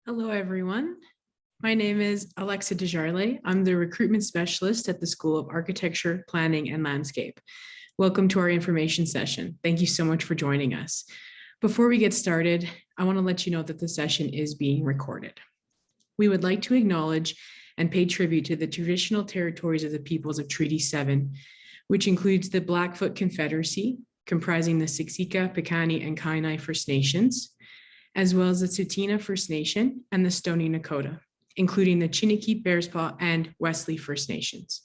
Hello, everyone. My name is Alexa Desjarlais. I'm the recruitment specialist at the School of Architecture, Planning, and Landscape. Welcome to our information session. Thank you so much for joining us. Before we get started, I want to let you know that the session is being recorded. We would like to acknowledge and pay tribute to the traditional territories of the peoples of Treaty 7, which includes the Blackfoot Confederacy, comprising the Siksika, Piikani, and Kainai First Nations, as well as the Tsuut'ina First Nation and the Stoney Nakoda, including the Chiniki, Bearspaw, and Wesley First Nations.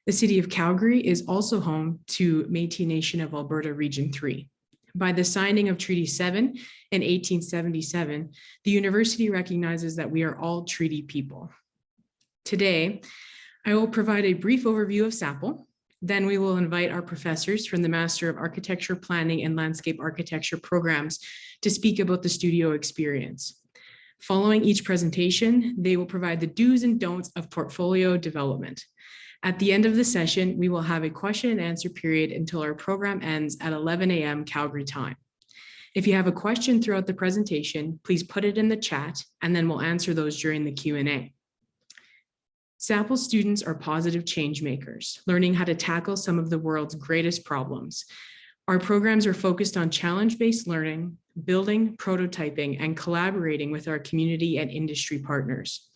The city of Calgary is also home to Métis Nation of Alberta Region 3. By the signing of Treaty 7 in 1877, the university recognizes that we are all treaty people. Today, I will provide a brief overview of SAPL. Then we will invite our professors from the Master of Architecture, Planning, and Landscape Architecture programs to speak about the studio experience. Following each presentation, they will provide the do's and don'ts of portfolio development. At the end of the session, we will have a question and answer period until our program ends at 11 a.m. Calgary time. If you have a question throughout the presentation, please put it in the chat and then we'll answer those during the Q&A. SAPL students are positive change makers, learning how to tackle some of the world's greatest problems. Our programs are focused on challenge-based learning, building, prototyping, and collaborating with our community and industry partners.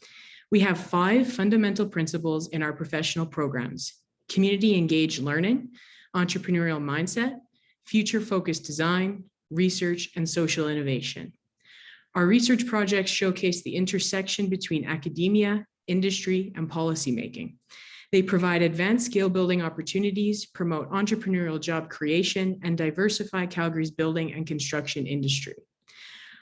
We have 5 fundamental principles in our professional programs: community-engaged learning, entrepreneurial mindset, future-focused design, research, and social innovation. Our research projects showcase the intersection between academia, industry, and policymaking. They provide advanced skill building opportunities, promote entrepreneurial job creation, and diversify Calgary's building and construction industry.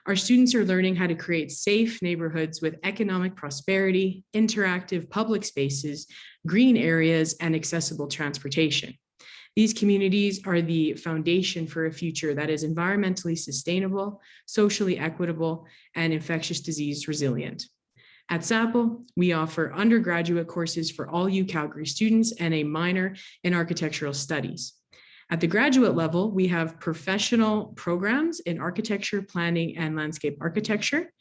Our students are learning how to create safe neighborhoods with economic prosperity, interactive public spaces, green areas, and accessible transportation. These communities are the foundation for a future that is environmentally sustainable, socially equitable, and infectious disease resilient. At SAPL, we offer undergraduate courses for all UCalgary students and a minor in architectural studies. At the graduate level, we have professional programs in architecture, planning, and landscape architecture.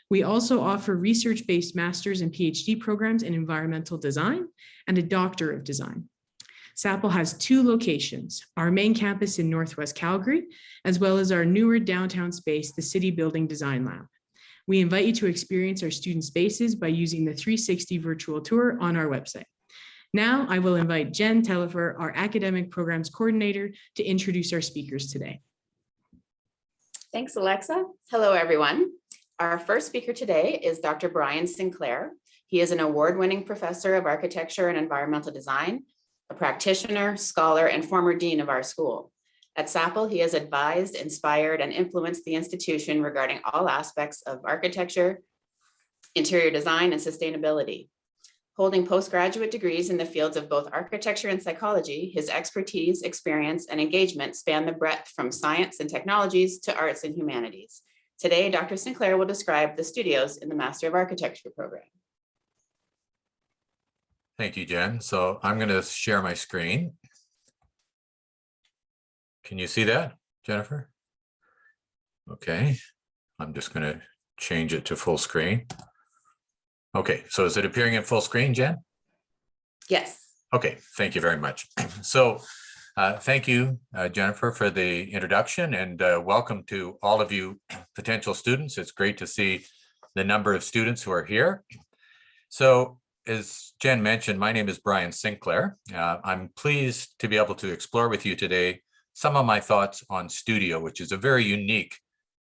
We also offer research-based master's and PhD programs in environmental design and a Doctor of Design. SAPL has 2 locations, our main campus in Northwest Calgary, as well as our newer downtown space, the City Building Design Lab. We invite you to experience our student spaces by using the 360 virtual tour on our website. Now I will invite Jen Tellifer, our academic programs coordinator, to introduce our speakers today. Thanks, Alexa. Hello, everyone. Our first speaker today is Dr. Brian Sinclair. He is an award-winning professor of architecture and environmental design, a practitioner, scholar, and former dean of our school. At SAPL, he has advised, inspired, and influenced the institution regarding all aspects of architecture, interior design, and sustainability. Holding postgraduate degrees in the fields of both architecture and psychology, his expertise, experience, and engagement span the breadth from science and technologies to arts and humanities. Today, Dr. Sinclair will describe the studios in the Master of Architecture program. Thank you, Jen. So I'm going to share my screen. Can you see that, Jennifer? Okay, I'm just going to change it to full screen. Okay, so is it appearing in full screen, Jen? Yes. Okay, thank you very much. So thank you, Jennifer, for the introduction, and welcome to all of you potential students. It's great to see the number of students who are here. So as Jen mentioned, my name is Brian Sinclair. I'm pleased to be able to explore with you today some of my thoughts on studio, which is a very unique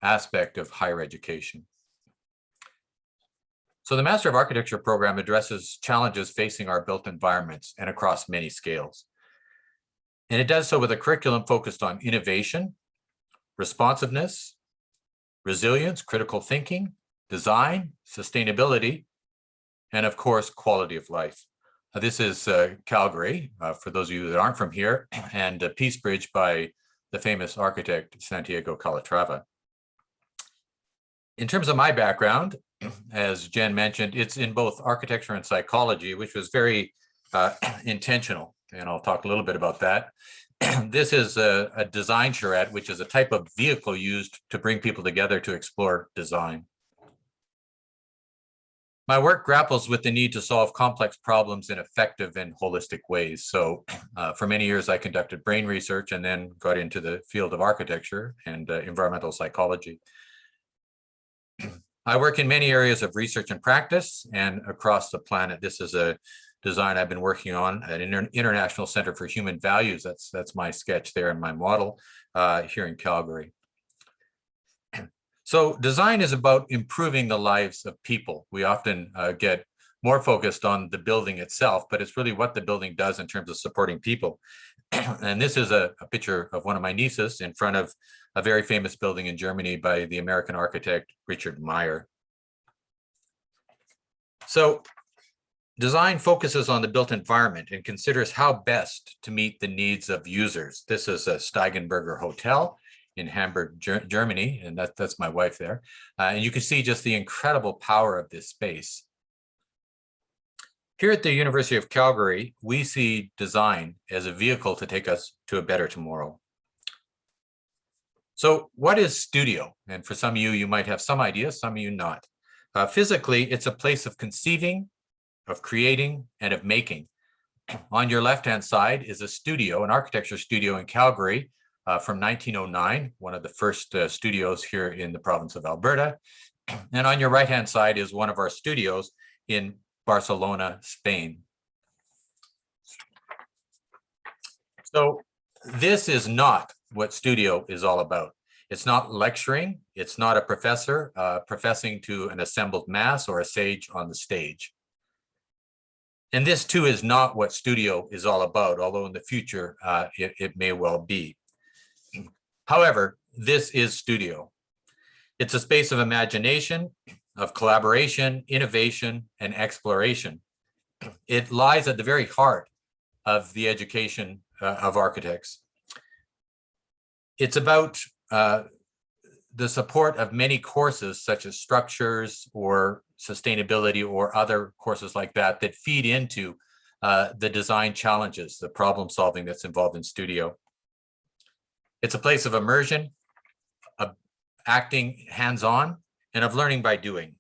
aspect of higher education. So the Master of Architecture program addresses challenges facing our built environments and across many scales. And it does so with a curriculum focused on innovation, responsiveness, resilience, critical thinking, design, sustainability, and of course, quality of life. This is Calgary, for those of you that aren't from here, and Peace Bridge by the famous architect Santiago Calatrava. In terms of my background, as Jen mentioned, it's in both architecture and psychology, which was very intentional, and I'll talk a little bit about that. This is a design charrette, which is a type of vehicle used to bring people together to explore design. My work grapples with the need to solve complex problems in effective and holistic ways. So for many years, I conducted brain research and then got into the field of architecture and environmental psychology. I work in many areas of research and practice and across the planet. This is a design I've been working on at an International Center for Human Values. That's my sketch there and my model here in Calgary. So design is about improving the lives of people. We often get more focused on the building itself, but it's really what the building does in terms of supporting people. And this is a picture of one of my nieces in front of a very famous building in Germany by the American architect Richard Meyer. So design focuses on the built environment and considers how best to meet the needs of users. This is a Steigenberger Hotel in Hamburg, Germany, and that's my wife there. And you can see just the incredible power of this space. Here at the University of Calgary, we see design as a vehicle to take us to a better tomorrow. So what is studio? And for some of you, you might have some idea, some of you not. Physically, it's a place of conceiving, of creating, and of making. On your left-hand side is a studio, an architecture studio in Calgary from 1909, one of the first studios here in the province of Alberta. And on your right-hand side is one of our studios in Barcelona, Spain. So this is not what studio is all about. It's not lecturing. It's not a professor professing to an assembled mass or a sage on the stage. And this too is not what studio is all about, although in the future it may well be. However, this is studio. It's a space of imagination, of collaboration, innovation, and exploration. It lies at the very heart of the education of architects. It's about the support of many courses such as structures or sustainability or other courses like that that feed into the design challenges, the problem solving that's involved in studio. It's a place of immersion, of acting hands-on, and of learning by doing.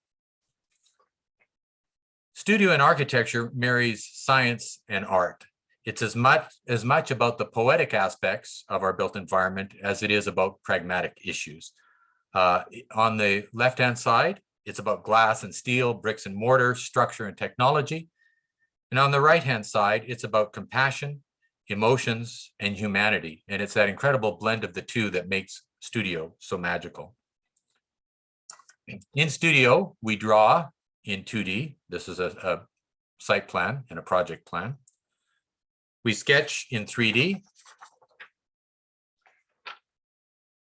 Studio and architecture marries science and art. It's as much about the poetic aspects of our built environment as it is about pragmatic issues. On the left-hand side, it's about glass and steel, bricks and mortar, structure and technology. And on the right-hand side, it's about compassion, emotions, and humanity. And it's that incredible blend of the two that makes studio so magical. In studio, we draw in 2D. This is a site plan and a project plan. We sketch in 3D.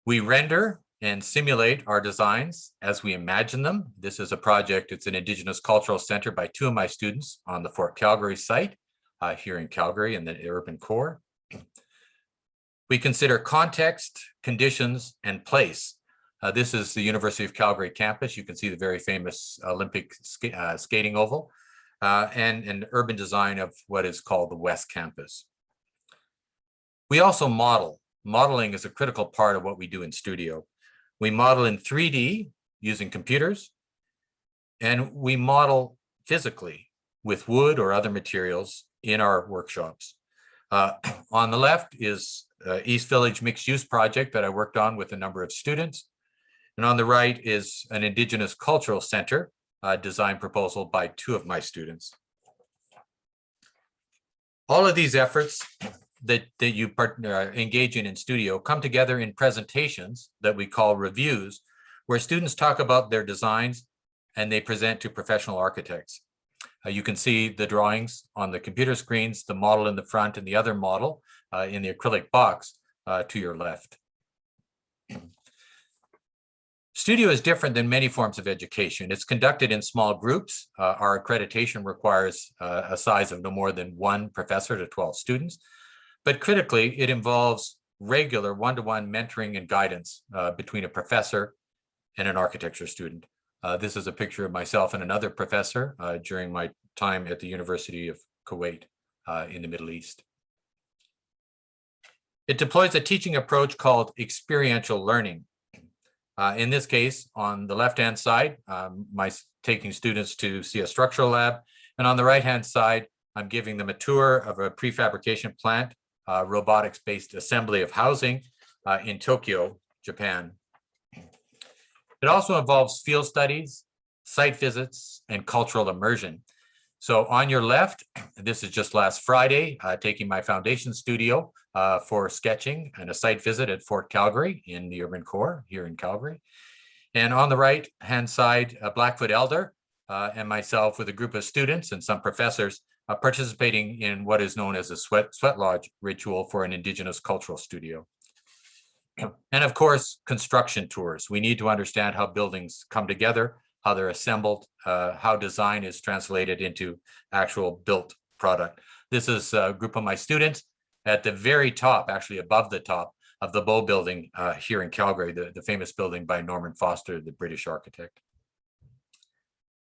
We render and simulate our designs as we imagine them. This is a project, it's an Indigenous Cultural Center by two of my students on the Fort Calgary site here in Calgary in the urban core. We consider context, conditions, and place. This is the University of Calgary campus. You can see the very famous Olympic skating oval and an urban design of what is called the West Campus. We also model. Modeling is a critical part of what we do in studio. We model in 3D using computers, and we model physically with wood or other materials in our workshops. On the left is East Village Mixed Use Project that I worked on with a number of students. And on the right is an Indigenous Cultural Center design proposal by two of my students. All of these efforts that you engage in studio come together in presentations that we call reviews, where students talk about their designs and they present to professional architects. You can see the drawings on the computer screens, the model in the front and the other model in the acrylic box to your left. Studio is different than many forms of education. It's conducted in small groups. Our accreditation requires a size of no more than 1 professor to 12 students. But critically, it involves regular one-to-one mentoring and guidance between a professor and an architecture student. This is a picture of myself and another professor during my time at the University of Kuwait in the Middle East. It deploys a teaching approach called experiential learning. In this case, on the left-hand side, taking students to see a structural lab, and on the right-hand side, I'm giving them a tour of a prefabrication plant, robotics-based assembly of housing in Tokyo, Japan. It also involves field studies, site visits, and cultural immersion. So on your left, this is just last Friday, taking my foundation studio for sketching and a site visit at Fort Calgary in the urban core here in Calgary. And on the right-hand side, Blackfoot Elder and myself with a group of students and some professors participating in what is known as a sweat lodge ritual for an Indigenous cultural studio. And of course, construction tours. We need to understand how buildings come together, how they're assembled, how design is translated into actual built product. This is a group of my students at the very top, actually above the top of the Bow Building here in Calgary, the famous building by Norman Foster, the British architect.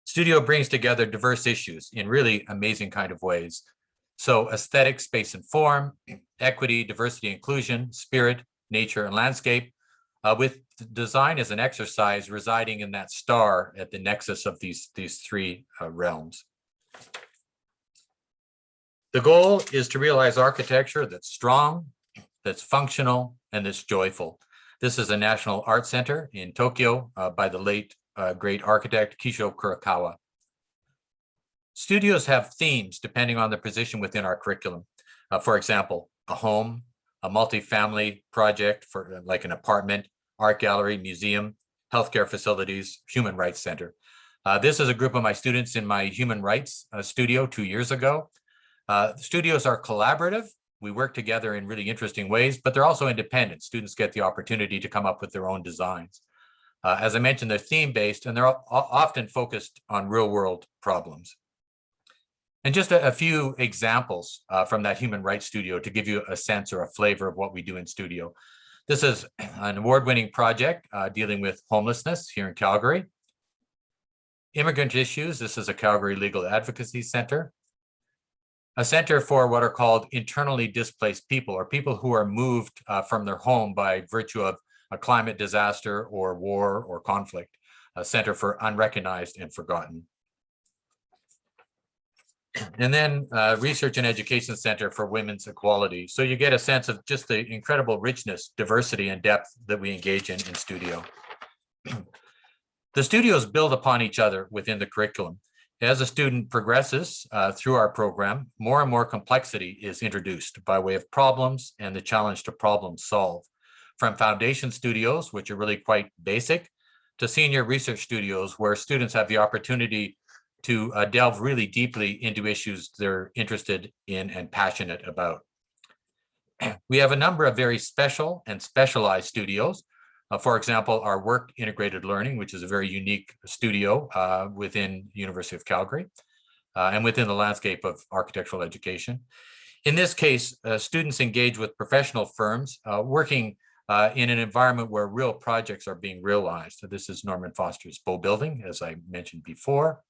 Studio brings together diverse issues in really amazing kind of ways. So aesthetic, space and form, equity, diversity, inclusion, spirit, nature, and landscape, with design as an exercise residing in that star at the nexus of these three realms. The goal is to realize architecture that's strong, that's functional, and that's joyful. This is a national art center in Tokyo by the late great architect Kisho Kurokawa. Studios have themes depending on the position within our curriculum. For example, a home, a multifamily project for like an apartment, art gallery, museum, healthcare facilities, human rights center. This is a group of my students in my human rights studio 2 years ago. The studios are collaborative. We work together in really interesting ways, but they're also independent. Students get the opportunity to come up with their own designs. As I mentioned, they're theme-based and they're often focused on real-world problems. And just a few examples from that human rights studio to give you a sense or a flavor of what we do in studio. This is an award-winning project dealing with homelessness here in Calgary. Immigrant issues, this is a Calgary Legal Advocacy Center. A center for what are called internally displaced people, or people who are moved from their home by virtue of a climate disaster or war or conflict. A center for unrecognized and forgotten. And then Research and Education Center for Women's Equality. So you get a sense of just the incredible richness, diversity, and depth that we engage in studio. The studios build upon each other within the curriculum. As a student progresses through our program, more and more complexity is introduced by way of problems and the challenge to problem solve. From foundation studios, which are really quite basic, to senior research studios, where students have the opportunity to delve really deeply into issues they're interested in and passionate about. We have a number of very special and specialized studios. For example, our work integrated learning, which is a very unique studio within University of Calgary and within the landscape of architectural education. In this case, students engage with professional firms working in an environment where real projects are being realized. So this is Norman Foster's Bow Building, as I mentioned before.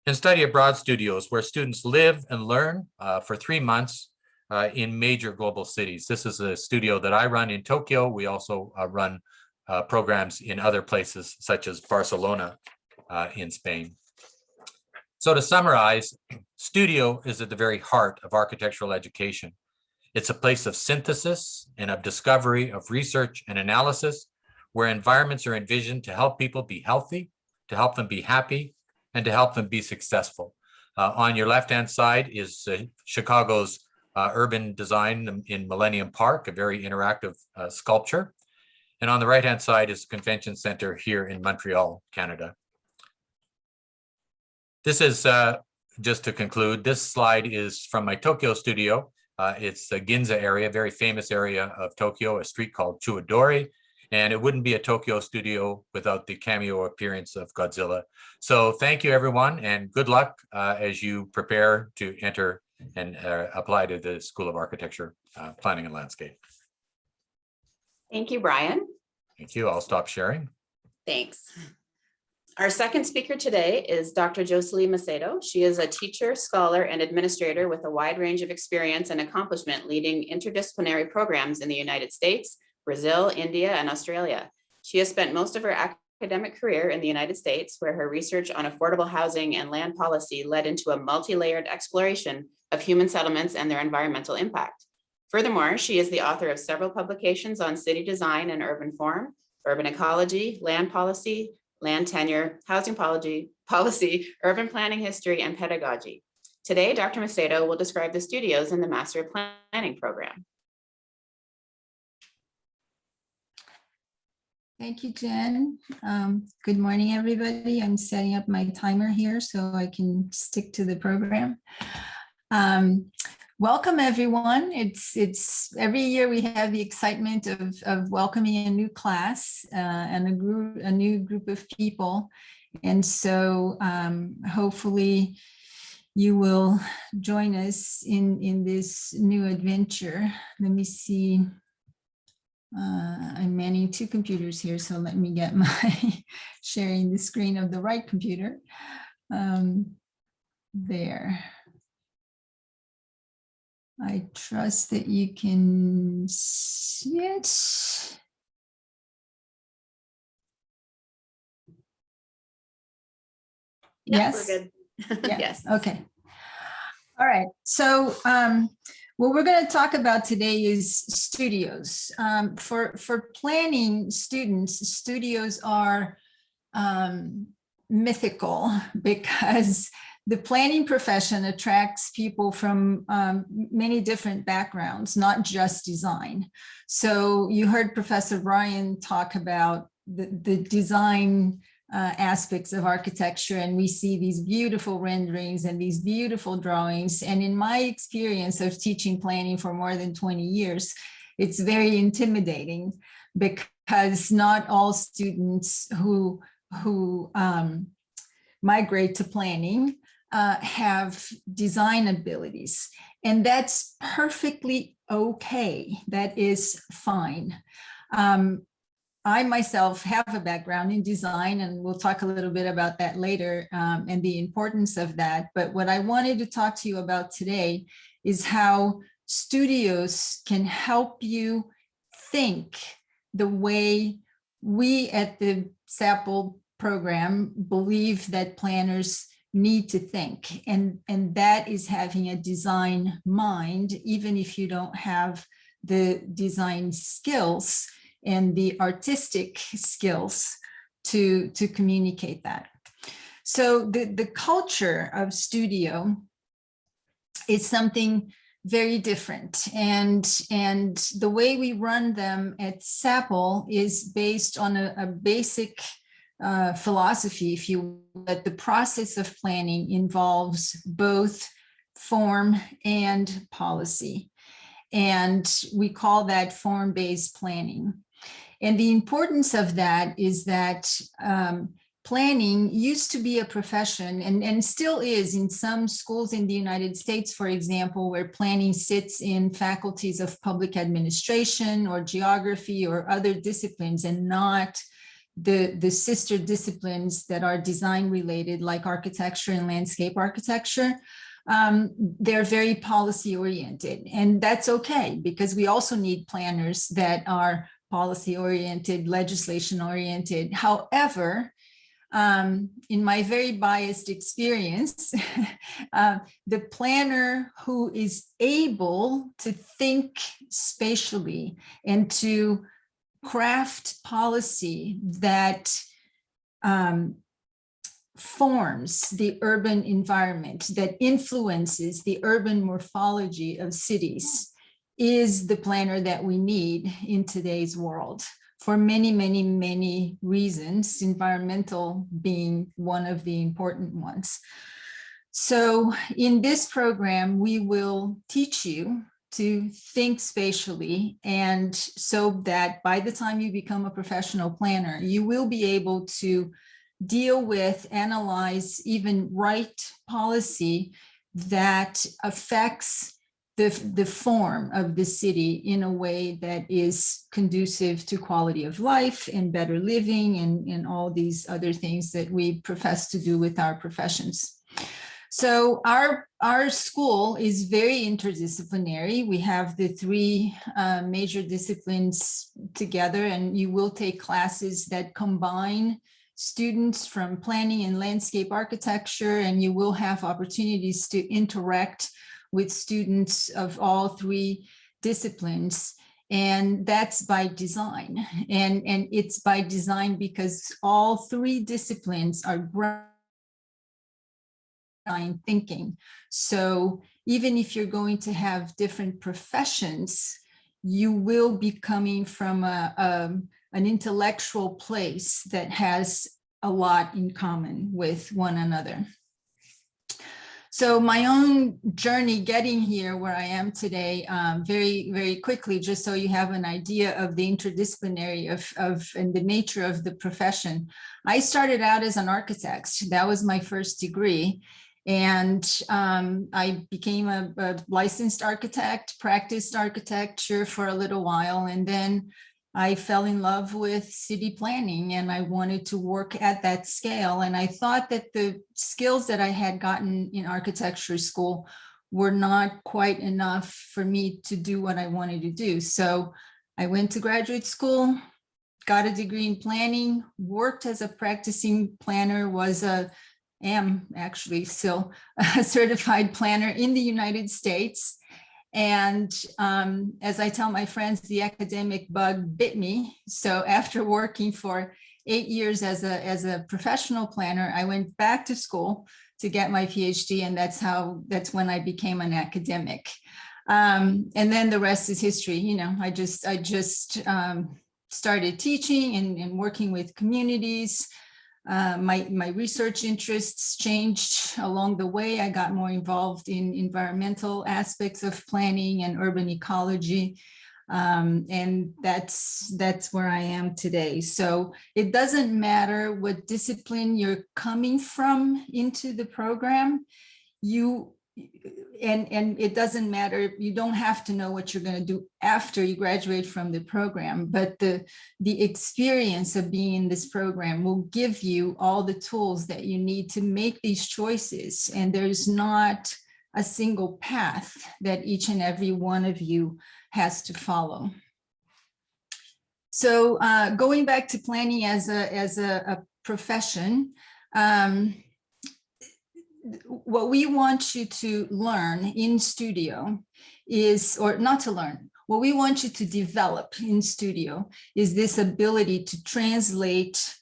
And study abroad studios, where students live and learn for 3 months in major global cities. This is a studio that I run in Tokyo. We also run programs in other places, such as Barcelona in Spain. So to summarize, studio is at the very heart of architectural education. It's a place of synthesis and of discovery, of research and analysis, where environments are envisioned to help people be healthy, to help them be happy, and to help them be successful. On your left-hand side is Chicago's urban design in Millennium Park, a very interactive sculpture. And on the right-hand side is the Convention Center here in Montreal, Canada. This is, just to conclude, this slide is from my Tokyo studio. It's the Ginza area, very famous area of Tokyo, a street called Chuodori. And it wouldn't be a Tokyo studio without the cameo appearance of Godzilla. So thank you, everyone, and good luck as you prepare to enter and apply to the School of Architecture, Planning and Landscape. Thank you, Brian. Thank you. I'll stop sharing. Thanks. Our second speaker today is Dr. Jocelyne Macedo. She is a teacher, scholar, and administrator with a wide range of experience and accomplishment leading interdisciplinary programs in the United States, Brazil, India, and Australia. She has spent most of her academic career in the United States, where her research on affordable housing and land policy led into a multi-layered exploration of human settlements and their environmental impact. Furthermore, she is the author of several publications on city design and urban form, urban ecology, land policy, land tenure, housing policy, urban planning history, and pedagogy. Today, Dr. Macedo will describe the studios in the Master Planning Program. Thank you, Jen. Good morning, everybody. I'm setting up my timer here so I can stick to the program. Welcome, everyone. It's every year we have the excitement of welcoming a new class and a new group of people. And so hopefully you will join us in this new adventure. Let me see. I'm manning two computers here, so let me get my sharing the screen of the right computer. There. I trust that you can see it. Yep, Yes. we're good. Yeah. Yes. Okay. All right. So what we're going to talk about today is studios. For planning students, studios are mythical because the planning profession attracts people from many different backgrounds, not just design. So you heard Professor Brian talk about the design aspects of architecture, and we see these beautiful renderings and these beautiful drawings. And in my experience of teaching planning for more than 20 years, it's very intimidating because not all students who migrate to planning have design abilities, and that's perfectly okay. That is fine. I myself have a background in design, and we'll talk a little bit about that later and the importance of that. But what I wanted to talk to you about today is how studios can help you think the way we at the SAPL program believe that planners need to think. And that is having a design mind, even if you don't have the design skills and the artistic skills to communicate that. So the culture of studio is something very different. And the way we run them at SAPL is based on a basic philosophy, if you will, that the process of planning involves both form and policy. And we call that form-based planning. And the importance of that is that planning used to be a profession and still is in some schools in the United States, for example, where planning sits in faculties of public administration or geography or other disciplines, and not the sister disciplines that are design related, like architecture and landscape architecture. They're very policy oriented, and that's okay, because we also need planners that are policy oriented, legislation oriented. However, in my very biased experience, the planner who is able to think spatially and to craft policy that forms the urban environment, that influences the urban morphology of cities, is the planner that we need in today's world for many, many, many reasons, environmental being one of the important ones. So in this program, we will teach you to think spatially, and so that by the time you become a professional planner, you will be able to deal with, analyze, even write policy that affects the form of the city in a way that is conducive to quality of life and better living and all these other things that we profess to do with our professions. So our school is very interdisciplinary. We have the three major disciplines together, and you will take classes that combine students from planning and landscape architecture, and you will have opportunities to interact with students of all three disciplines. And that's by design. And it's by design because all three disciplines are thinking. So even if you're going to have different professions, you will be coming from an intellectual place that has a lot in common with one another. So my own journey getting here where I am today, very, very quickly, just so you have an idea of the interdisciplinary and the nature of the profession. I started out as an architect. That was my first degree. And I became a licensed architect, practiced architecture for a little while, and then I fell in love with city planning, and I wanted to work at that scale. And I thought that the skills that I had gotten in architecture school were not quite enough for me to do what I wanted to do. So I went to graduate school, got a degree in planning, worked as a practicing planner, am actually still a certified planner in the United States. And as I tell my friends, the academic bug bit me. So after working for 8 years as a professional planner, I went back to school to get my PhD, and that's when I became an academic. And then the rest is history. You know, I just started teaching and working with communities. My research interests changed along the way. I got more involved in environmental aspects of planning and urban ecology. And that's where I am today. So it doesn't matter what discipline you're coming from into the program, and it doesn't matter, you don't have to know what you're going to do after you graduate from the program, but the experience of being in this program will give you all the tools that you need to make these choices. And there's not a single path that each and every one of you has to follow. So going back to planning as a profession, what we want you to learn in studio is, or not to learn, what we want you to develop in studio is this ability to translate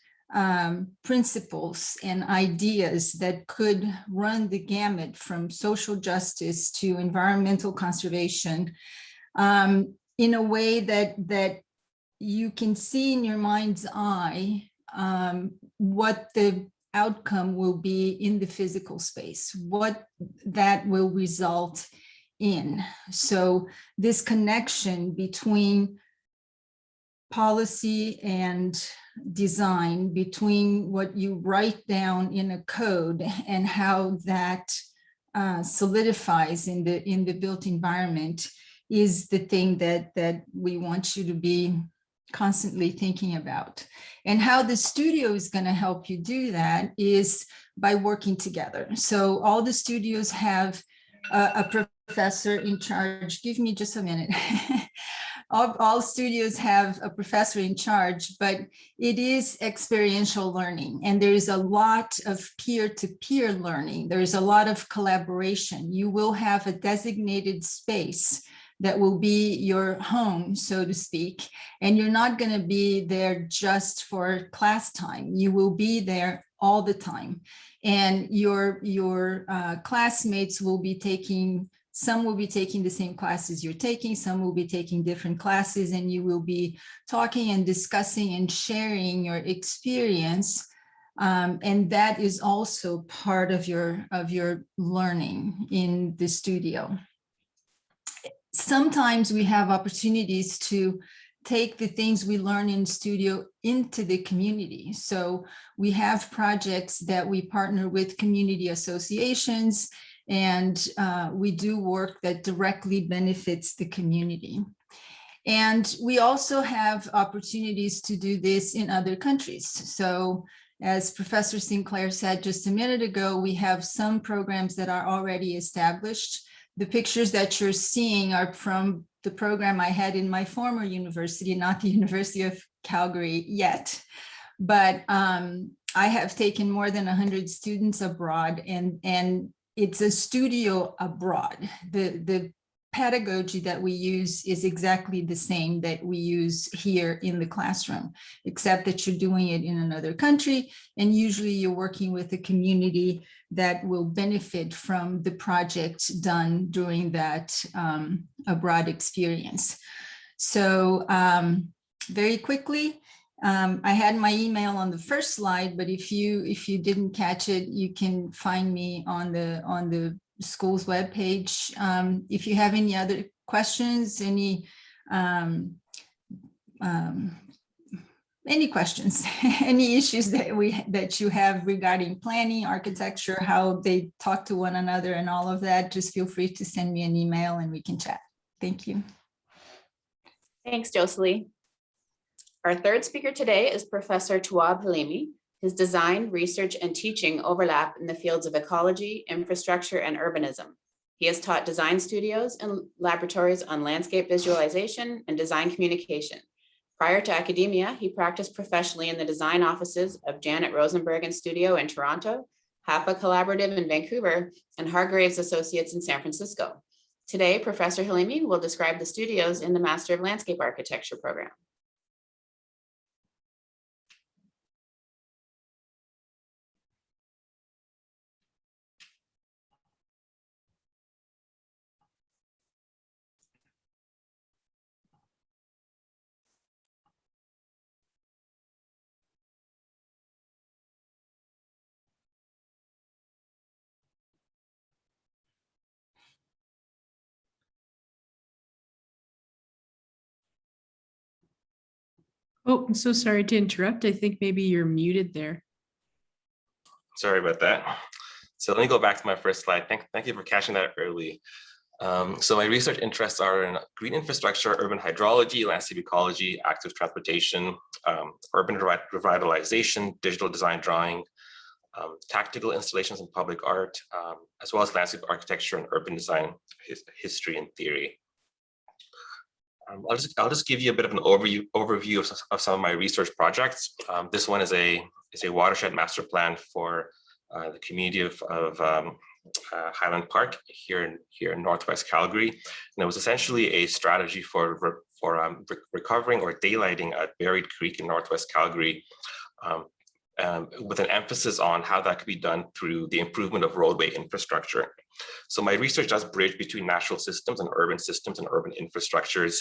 principles and ideas that could run the gamut from social justice to environmental conservation in a way that you can see in your mind's eye what the outcome will be in the physical space, what that will result in. So this connection between policy and design, between what you write down in a code and how that solidifies in the built environment, is the thing that we want you to be constantly thinking about. And how the studio is going to help you do that is by working together. So all the studios have a professor in charge. Give me just a minute. All studios have a professor in charge, but it is experiential learning. And there's a lot of peer-to-peer learning. There's a lot of collaboration. You will have a designated space that will be your home, so to speak. And you're not going to be there just for class time. You will be there all the time. And your classmates will be taking, some will be taking the same classes you're taking, some will be taking different classes, and you will be talking and discussing and sharing your experience. And that is also part of your learning in the studio. Sometimes we have opportunities to take the things we learn in studio into the community. So we have projects that we partner with community associations, and we do work that directly benefits the community. And we also have opportunities to do this in other countries. So As Professor Sinclair said just a minute ago, we have some programs that are already established. The pictures that you're seeing are from the program I had in my former university, not the University of Calgary yet. But I have taken more than 100 students abroad, and it's a studio abroad. The pedagogy that we use is exactly the same that we use here in the classroom, except that you're doing it in another country, and usually you're working with a community that will benefit from the project done during that abroad experience. So very quickly, I had my email on the first slide, but if you didn't catch it, you can find me on the school's webpage. If you have any other questions, any questions, any issues that you have regarding planning, architecture, how they talk to one another and all of that, just feel free to send me an email and we can chat. Thank you. Thanks, Jocelyne. Our third speaker today is Professor Tua Palimi. His design, research, and teaching overlap in the fields of ecology, infrastructure, and urbanism. He has taught design studios and laboratories on landscape visualization and design communication. Prior to academia, he practiced professionally in the design offices of Janet Rosenberg Studio in Toronto, HAPA Collaborative in Vancouver, and Hargraves Associates in San Francisco. Today, Professor Halimi will describe the studios in the Master of Landscape Architecture program. Oh, I'm so sorry to interrupt. I think maybe you're muted there. Sorry about that. So let me go back to my first slide. Thank you for catching that early. So my research interests are in green infrastructure, urban hydrology, landscape ecology, active transportation, urban revitalization, digital design drawing, tactical installations in public art, as well as landscape architecture and urban design history and theory. I'll just give you a bit of an overview of some of my research projects. This one is a watershed master plan for the community of Highland Park here in Northwest Calgary, and it was essentially a strategy for recovering or daylighting a buried creek in Northwest Calgary, with an emphasis on how that could be done through the improvement of roadway infrastructure. So my research does bridge between natural systems and urban infrastructures.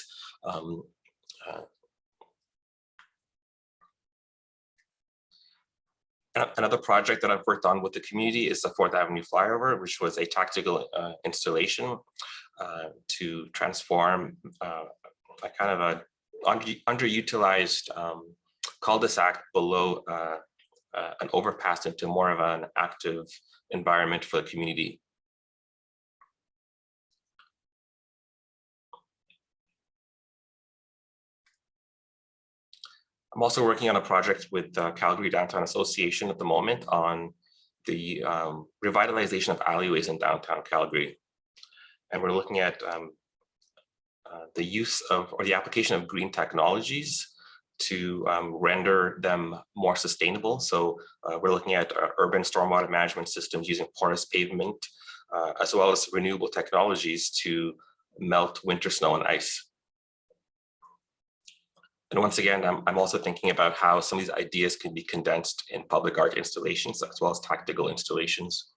Another project that I've worked on with the community is the 4th Avenue Flyover, which was a tactical installation to transform a kind of a underutilized cul-de-sac below an overpass into more of an active environment for the community. I'm also working on a project with Calgary Downtown Association at the moment on the revitalization of alleyways in downtown Calgary. And we're looking at the use of, or the application of green technologies to render them more sustainable. So we're looking at urban stormwater management systems using porous pavement, as well as renewable technologies to melt winter snow and ice. And once again, I'm also thinking about how some of these ideas can be condensed in public art installations, as well as tactical installations.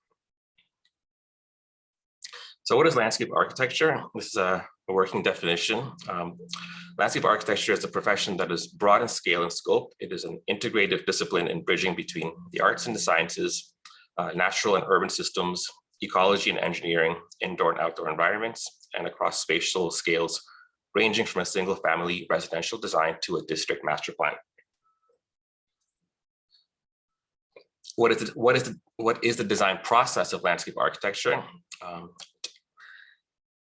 So what is landscape architecture? This is a working definition. Landscape architecture is a profession that is broad in scale and scope. It is an integrative discipline in bridging between the arts and the sciences, natural and urban systems, ecology and engineering, indoor and outdoor environments, and across spatial scales, ranging from a single family residential design to a district master plan. What is the design process of landscape architecture?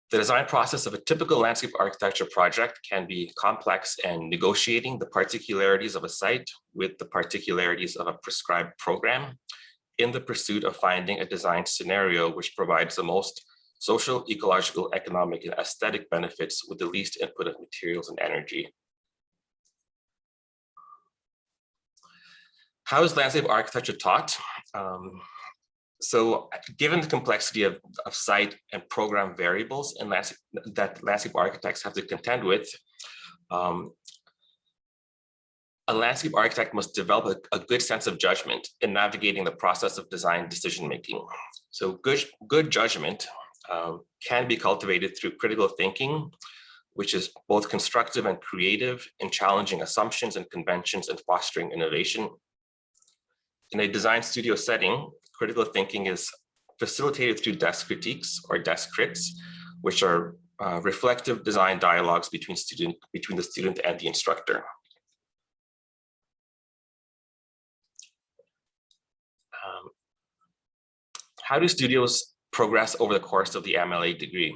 The design process of a typical landscape architecture project can be complex, and negotiating the particularities of a site with the particularities of a prescribed program in the pursuit of finding a design scenario which provides the most social, ecological, economic, and aesthetic benefits with the least input of materials and energy. How is landscape architecture taught? So given the complexity of site and program variables and that landscape architects have to contend with, a landscape architect must develop a good sense of judgment in navigating the process of design decision-making. So good judgment can be cultivated through critical thinking, which is both constructive and creative in challenging assumptions and conventions and fostering innovation. In a design studio setting, critical thinking is facilitated through desk critiques or desk crits, which are reflective design dialogues between the student and the instructor. How do studios progress over the course of the MLA degree?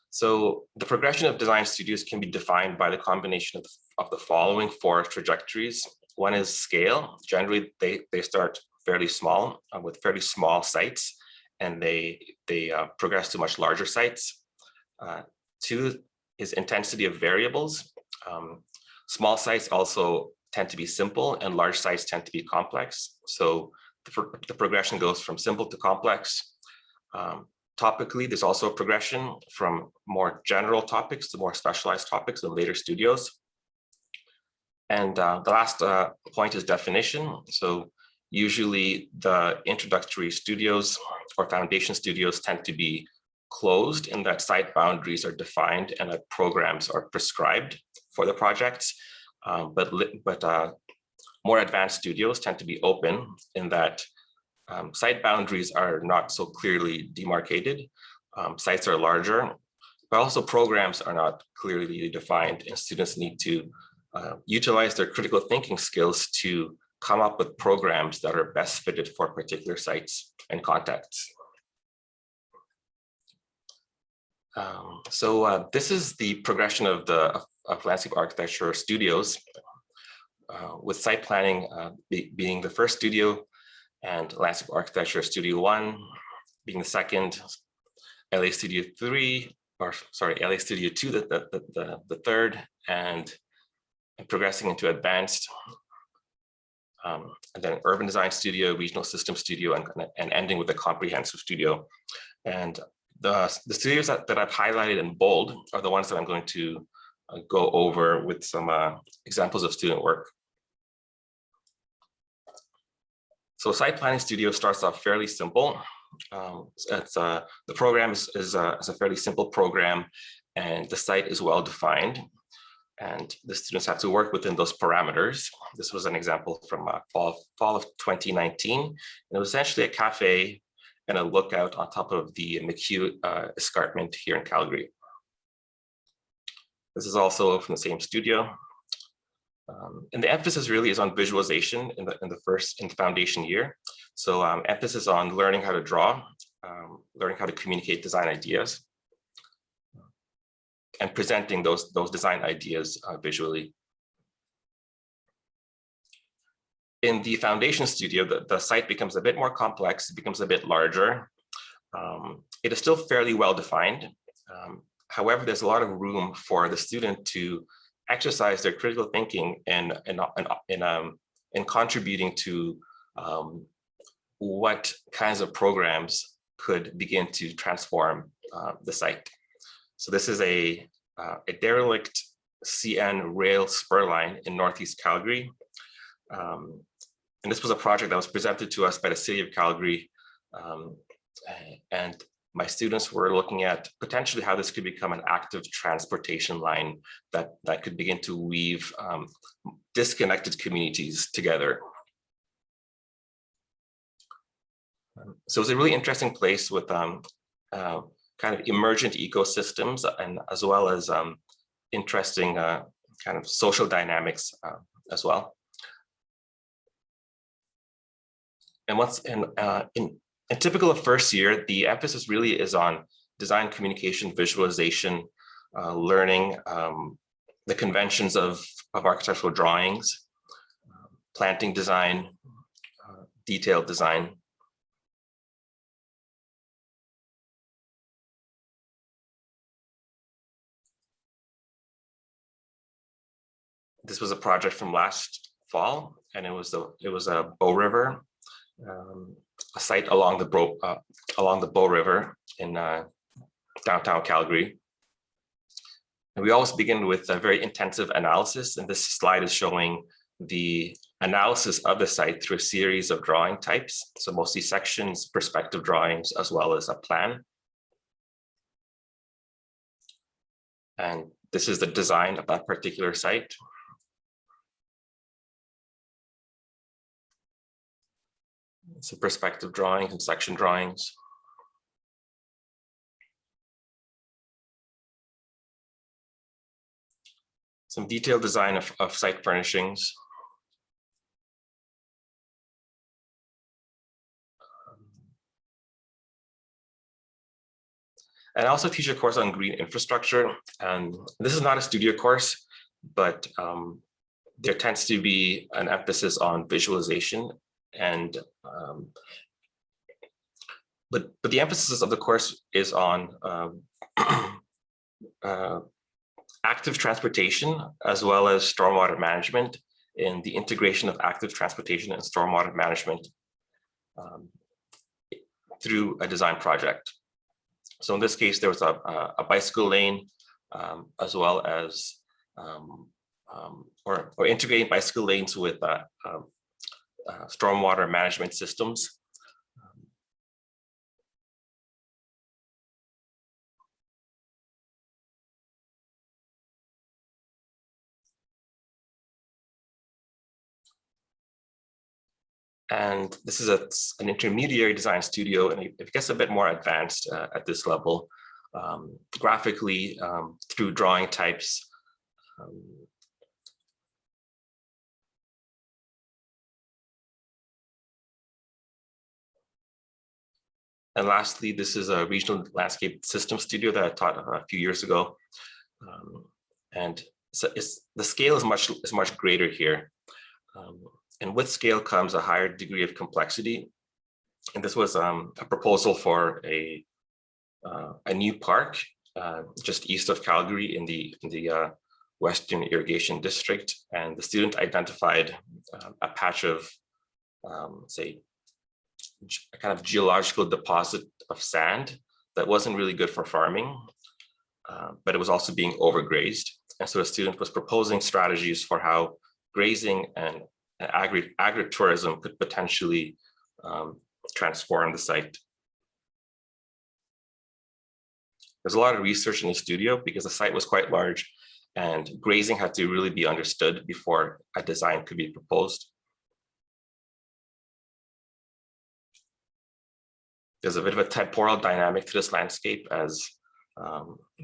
So the progression of design studios can be defined by the combination of the following 4 trajectories. One is scale. Generally, they start fairly small with fairly small sites, and they progress to much larger sites. 2 is intensity of variables. Small sites also tend to be simple, and large sites tend to be complex. So the progression goes from simple to complex. Topically, there's also a progression from more general topics to more specialized topics in later studios. And the last point is definition. So usually the introductory studios or foundation studios tend to be closed in that site boundaries are defined and that programs are prescribed for the projects. But more advanced studios tend to be open in that site boundaries are not so clearly demarcated. Sites are larger, but also programs are not clearly defined, and students need to utilize their critical thinking skills to come up with programs that are best fitted for particular sites and contexts. So this is the progression of landscape architecture studios, with site planning being the first studio, and landscape architecture studio 1 being the second, LA studio 3, or sorry, LA studio 2 the third, and progressing into advanced, and then urban design studio, regional system studio, and ending with a comprehensive studio. And the studios that I've highlighted in bold are the ones that I'm going to go over with some examples of student work. So site planning studio starts off fairly simple. The program is a fairly simple program, and the site is well defined, and the students have to work within those parameters. This was an example from fall of 2019. And it was essentially a cafe and a lookout on top of the McHugh escarpment here in Calgary. This is also from the same studio. And the emphasis really is on visualization in the foundation year. So emphasis on learning how to draw, learning how to communicate design ideas, and presenting those design ideas visually. In the foundation studio, the site becomes a bit more complex, it becomes a bit larger. It is still fairly well defined. However, there's a lot of room for the student to exercise their critical thinking in contributing to what kinds of programs could begin to transform the site. So this is a derelict CN rail spur line in Northeast Calgary. And this was a project that was presented to us by the City of Calgary. And my students were looking at potentially how this could become an active transportation line that could begin to weave disconnected communities together. So it's a really interesting place with kind of emergent ecosystems, and as well as interesting kind of social dynamics as well. And in typical of first year, the emphasis really is on design, communication, visualization, learning, the conventions of architectural drawings, planting design, detailed design. This was a project from last fall, and it was a Bow River, a site along the Bow River in downtown Calgary. And we always begin with a very intensive analysis, and this slide is showing the analysis of the site through a series of drawing types, so mostly sections, perspective drawings, as well as a plan. And this is the design of that particular site. So perspective drawings and section drawings. Some detailed design of site furnishings. And I also teach a course on green infrastructure. And this is not a studio course, but there tends to be an emphasis on visualization. And but the emphasis of the course is on active transportation, as well as stormwater management, in the integration of active transportation and stormwater management through a design project. So in this case, there was a bicycle lane, as well as or integrating bicycle lanes with stormwater management systems. And this is an intermediary design studio, and it gets a bit more advanced at this level, graphically, through drawing types. And lastly, this is a regional landscape system studio that I taught a few years ago. And so the scale is much greater here. And with scale comes a higher degree of complexity. And this was a proposal for a new park just east of Calgary in the Western Irrigation District. And the student identified a patch of, say, a kind of geological deposit of sand that wasn't really good for farming, but it was also being overgrazed. And so the student was proposing strategies for how grazing and agritourism could potentially transform the site. There's a lot of research in the studio because the site was quite large, and grazing had to really be understood before a design could be proposed. There's a bit of a temporal dynamic to this landscape, as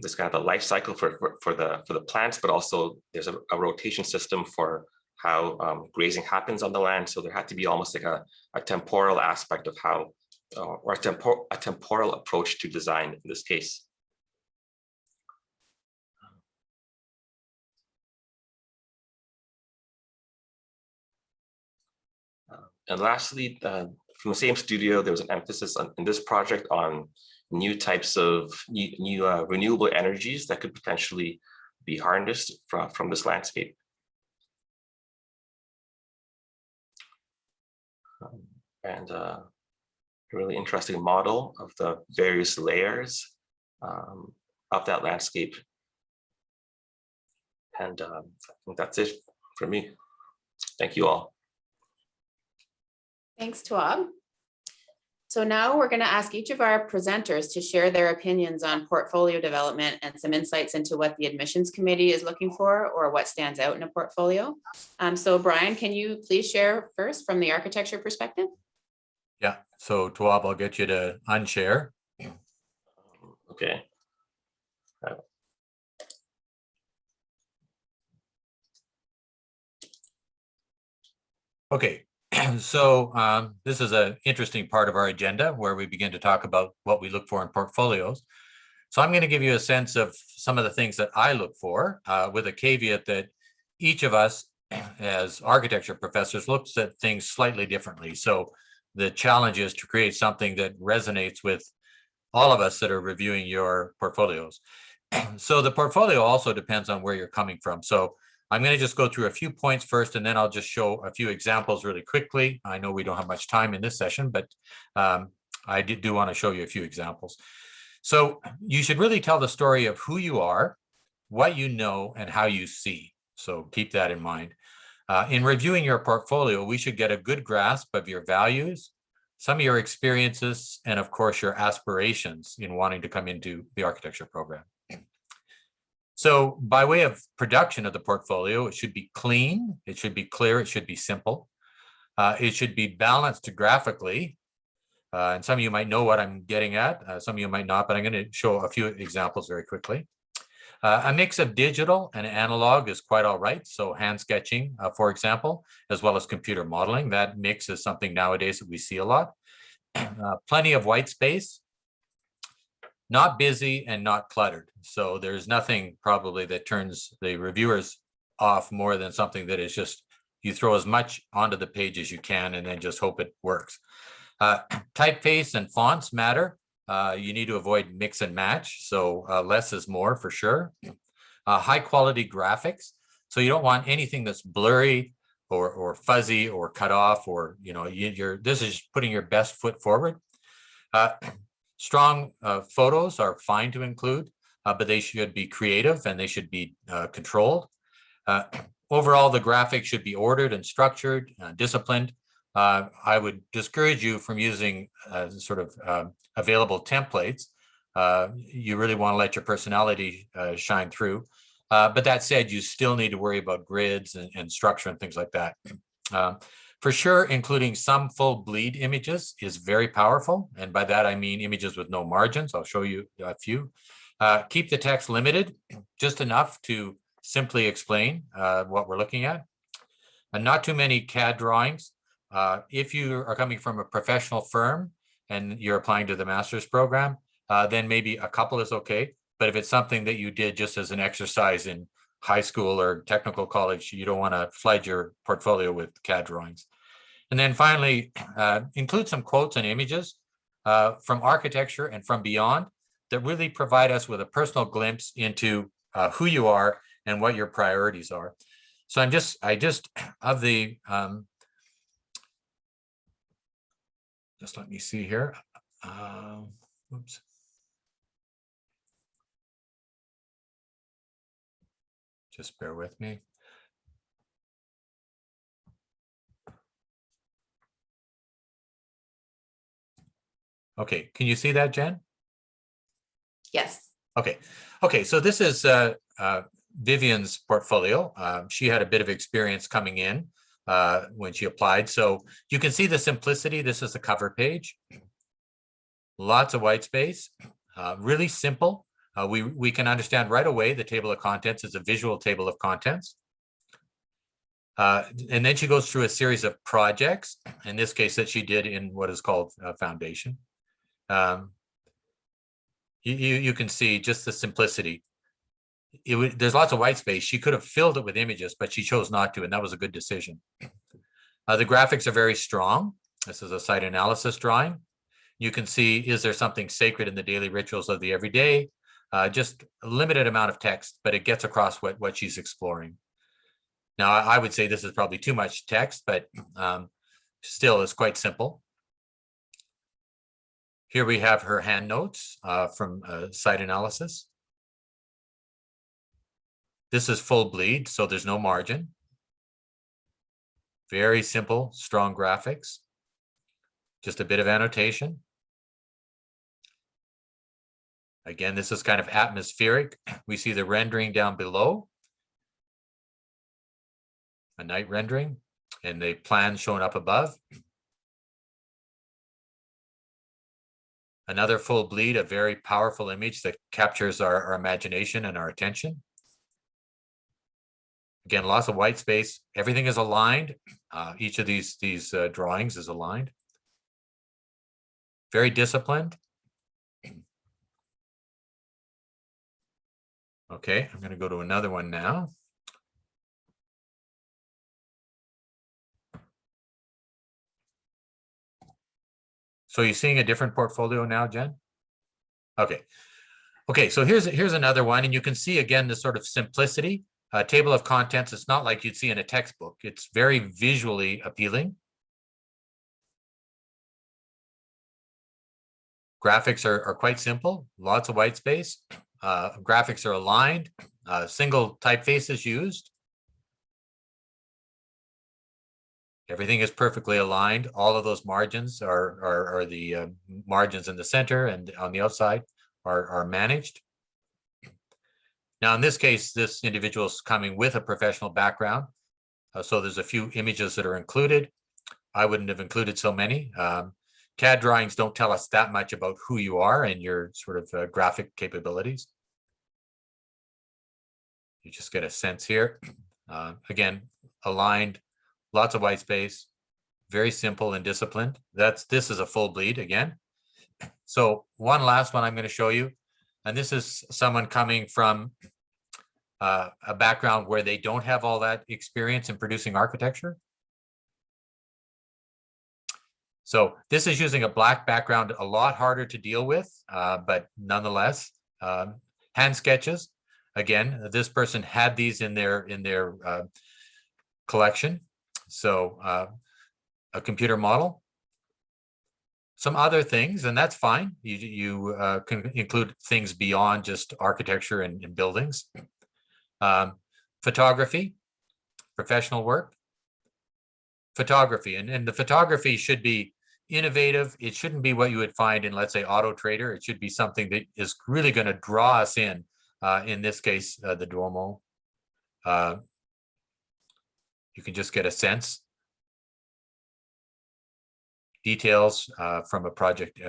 there's kind of a life cycle for the plants, but also there's a rotation system for how grazing happens on the land. So there had to be almost like a temporal aspect of how, or a temporal approach to design in this case. And lastly, from the same studio, there was an emphasis in this project on new types of new renewable energies that could potentially be harnessed from this landscape. And a really interesting model of the various layers of that landscape. And I think that's it for me. Thank you all. Thanks, Tua. So now we're going to ask each of our presenters to share their opinions on portfolio development and some insights into what the admissions committee is looking for or what stands out in a portfolio. So Brian, can you please share first from the architecture perspective? Yeah, so Tua, I'll get you to unshare. Okay. Okay, so this is an interesting part of our agenda where we begin to talk about what we look for in portfolios. So I'm going to give you a sense of some of the things that I look for, with a caveat that each of us as architecture professors looks at things slightly differently. So the challenge is to create something that resonates with all of us that are reviewing your portfolios. So the portfolio also depends on where you're coming from. So I'm going to just go through a few points first, and then I'll just show a few examples really quickly. I know we don't have much time in this session, but I do want to show you a few examples. So you should really tell the story of who you are, what you know, and how you see. So keep that in mind. In reviewing your portfolio, we should get a good grasp of your values, some of your experiences, and of course, your aspirations in wanting to come into the architecture program. So by way of production of the portfolio, it should be clean, it should be clear, it should be simple. It should be balanced graphically. And some of you might know what I'm getting at, some of you might not, but I'm going to show a few examples very quickly. A mix of digital and analog is quite all right. So hand sketching, for example, as well as computer modeling, that mix is something nowadays that we see a lot. Plenty of white space, not busy and not cluttered. So there's nothing probably that turns the reviewers off more than something that is just, you throw as much onto the page as you can and then just hope it works. Typeface and fonts matter. You need to avoid mix and match. So less is more for sure. High quality graphics. So you don't want anything that's blurry or fuzzy or cut off, or, you know, this is putting your best foot forward. Strong photos are fine to include, but they should be creative and they should be controlled. Overall, the graphics should be ordered and structured, disciplined. I would discourage you from using sort of available templates. You really want to let your personality shine through. But that said, you still need to worry about grids and structure and things like that. For sure, including some full bleed images is very powerful. And by that, I mean images with no margins. I'll show you a few. Keep the text limited, just enough to simply explain what we're looking at. And not too many CAD drawings. If you are coming from a professional firm and you're applying to the master's program, then maybe a couple is okay. But if it's something that you did just as an exercise in high school or technical college, you don't want to flood your portfolio with CAD drawings. And then finally, include some quotes and images from architecture and from beyond that really provide us with a personal glimpse into who you are and what your priorities are. So of the, just let me see here. Oops. Just bear with me. Okay, can you see that, Jen? Yes. Okay, so this is Vivian's portfolio. She had a bit of experience coming in when she applied. So you can see the simplicity. This is the cover page. Lots of white space, really simple. We can understand right away the table of contents is a visual table of contents. And then she goes through a series of projects, in this case that she did in what is called Foundation. You can see just the simplicity. There's lots of white space. She could have filled it with images, but she chose not to, and that was a good decision. The graphics are very strong. This is a site analysis drawing. You can see, is there something sacred in the daily rituals of the everyday? Just a limited amount of text, but it gets across what she's exploring. Now, I would say this is probably too much text, but still is quite simple. Here we have her hand notes from site analysis. This is full bleed, so there's no margin. Very simple, strong graphics. Just a bit of annotation. Again, this is kind of atmospheric. We see the rendering down below. A night rendering, and the plan showing up above. Another full bleed, a very powerful image that captures our imagination and our attention. Again, lots of white space. Everything is aligned. Each of these drawings is aligned. Very disciplined. Okay, I'm going to go to another one now. So you're seeing a different portfolio now, Jen? Okay. Okay, so here's another one, and you can see again the sort of simplicity. Table of contents, it's not like you'd see in a textbook. It's very visually appealing. Graphics are quite simple, lots of white space. Graphics are aligned, single typeface is used. Everything is perfectly aligned. All of those margins are the margins in the center, and on the outside are managed. Now, in this case, this individual is coming with a professional background. So there's a few images that are included. I wouldn't have included so many. CAD drawings don't tell us that much about who you are and your sort of graphic capabilities. You just get a sense here. Again, aligned, lots of white space, very simple and disciplined. This is a full bleed again. So one last one I'm going to show you. And this is someone coming from a background where they don't have all that experience in producing architecture. So this is using a black background, a lot harder to deal with, but nonetheless, hand sketches. Again, this person had these in their collection. So a computer model. Some other things, and that's fine. You can include things beyond just architecture and buildings. Photography, professional work. Photography, and the photography should be innovative. It shouldn't be what you would find in, let's say, Auto Trader. It should be something that is really going to draw us in this case, the Duomo. You can just get a sense. Details from a project,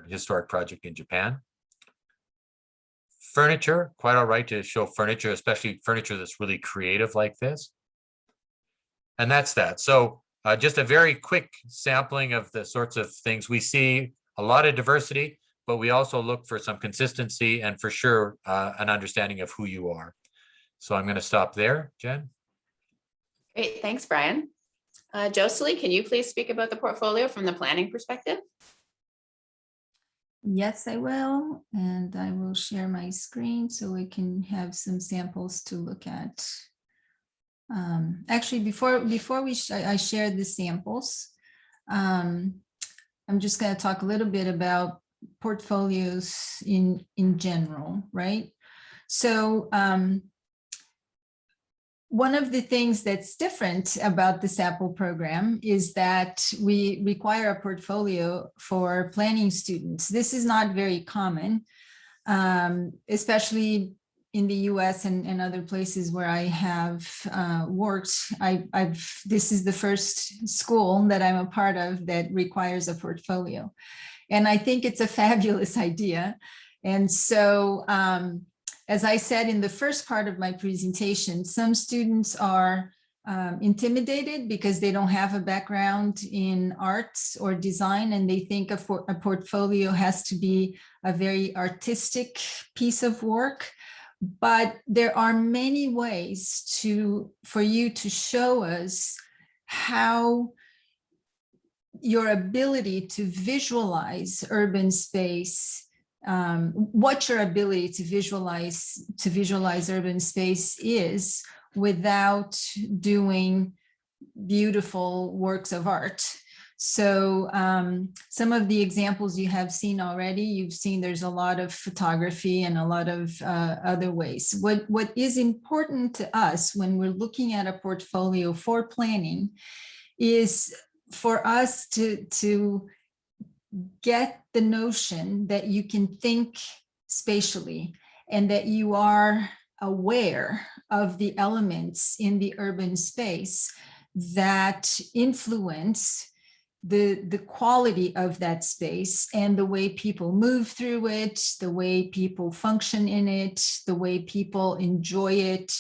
historic project in Japan. Furniture, quite all right to show furniture, especially furniture that's really creative like this. And that's that. So just a very quick sampling of the sorts of things we see. A lot of diversity, but we also look for some consistency and for sure an understanding of who you are. So I'm going to stop there, Jen. Great, thanks, Brian. Jocelyne, can you please speak about the portfolio from the planning perspective? Yes, I will. And I will share my screen so we can have some samples to look at. Actually, before I share the samples, I'm just going to talk a little bit about portfolios in general, right? So one of the things that's different about the SAPL program is that we require a portfolio for planning students. This is not very common, especially in the US and other places where I have worked. This is the first school that I'm a part of that requires a portfolio. And I think it's a fabulous idea. And so, as I said in the first part of my presentation, some students are intimidated because they don't have a background in arts or design, and they think a portfolio has to be a very artistic piece of work. But there are many ways for you to show us how your ability to visualize urban space, what your ability to visualize urban space is without doing beautiful works of art. So some of the examples you have seen already, you've seen there's a lot of photography and a lot of other ways. What is important to us when we're looking at a portfolio for planning is for us to get the notion that you can think spatially and that you are aware of the elements in the urban space that influence the quality of that space and the way people move through it, the way people function in it, the way people enjoy it,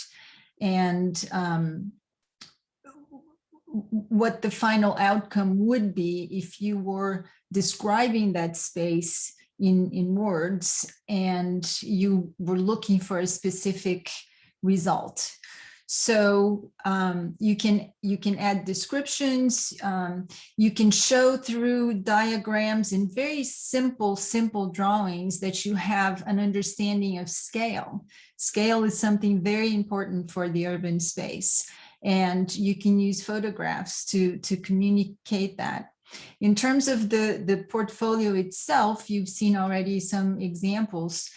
and what the final outcome would be if you were describing that space in words, and you were looking for a specific result. So you can add descriptions, you can show through diagrams and very simple drawings that you have an understanding of scale. Scale is something very important for the urban space, and you can use photographs to communicate that. In terms of the portfolio itself, you've seen already some examples.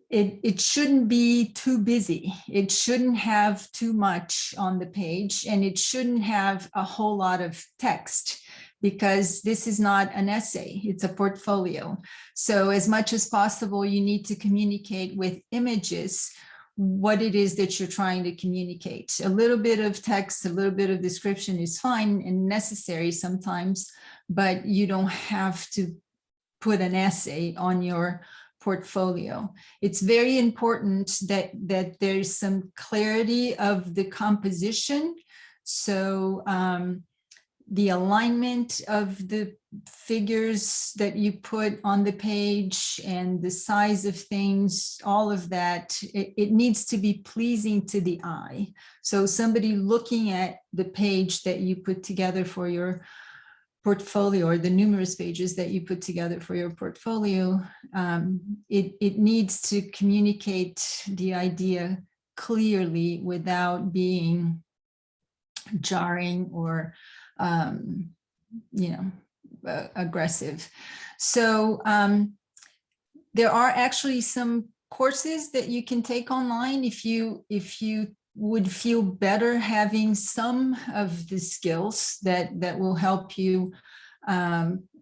It shouldn't be too busy. It shouldn't have too much on the page, and it shouldn't have a whole lot of text, because this is not an essay, it's a portfolio. So as much as possible, you need to communicate with images what it is that you're trying to communicate. A little bit of text, a little bit of description is fine and necessary sometimes, but you don't have to put an essay on your portfolio. It's very important that there's some clarity of the composition. So the alignment of the figures that you put on the page and the size of things, all of that, it needs to be pleasing to the eye. So somebody looking at the page that you put together for your portfolio, or the numerous pages that you put together for your portfolio, it needs to communicate the idea clearly without being jarring or aggressive. So there are actually some courses that you can take online if you would feel better having some of the skills that will help you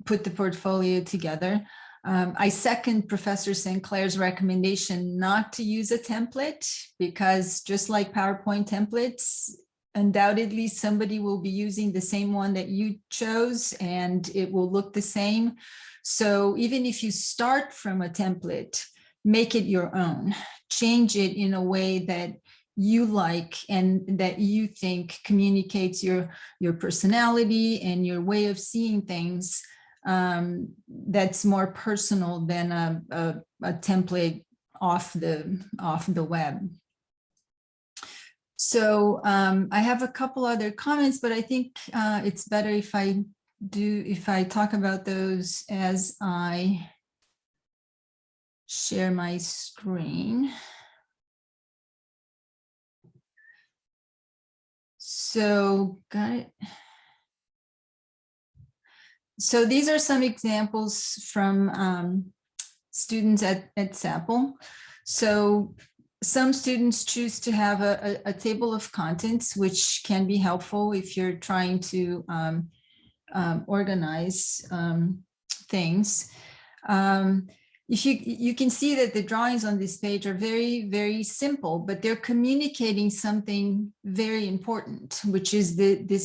put the portfolio together. I second Professor Sinclair's recommendation not to use a template, because just like PowerPoint templates, undoubtedly somebody will be using the same one that you chose and it will look the same. So even if you start from a template, make it your own, change it in a way that you like and that you think communicates your personality and your way of seeing things, that's more personal than a template off the web. So I have a couple other comments, but I think it's better if I talk about those as I share my screen. So got it. So these are some examples from students at SAPL. So some students choose to have a table of contents, which can be helpful if you're trying to organize things. If you can see that the drawings on this page are very, very simple, but they're communicating something very important, which is the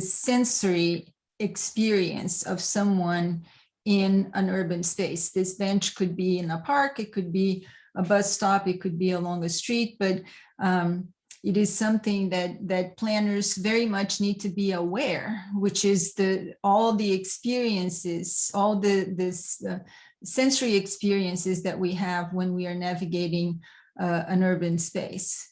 sensory experience of someone in an urban space. This bench could be in a park, it could be a bus stop, it could be along a street, but it is something that planners very much need to be aware, which is all the experiences, all the sensory experiences that we have when we are navigating an urban space.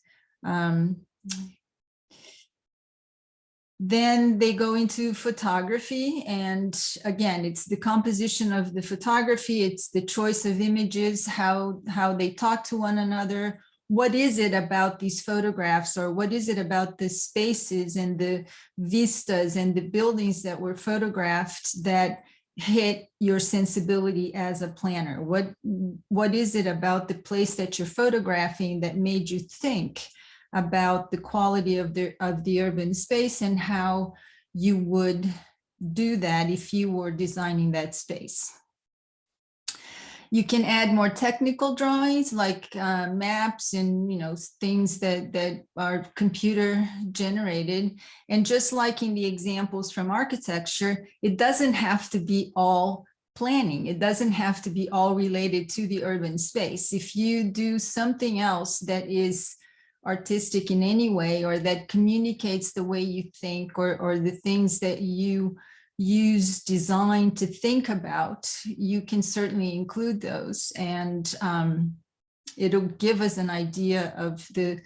Then they go into photography, and again, it's the composition of the photography, it's the choice of images, how they talk to one another. What is it about these photographs, or what is it about the spaces and the vistas and the buildings that were photographed that hit your sensibility as a planner? What is it about the place that you're photographing that made you think about the quality of the urban space and how you would do that if you were designing that space? You can add more technical drawings like maps and things that are computer generated. And just like in the examples from architecture, it doesn't have to be all planning. It doesn't have to be all related to the urban space. If you do something else that is artistic in any way, or that communicates the way you think, or the things that you use design to think about, you can certainly include those, and it'll give us an idea of the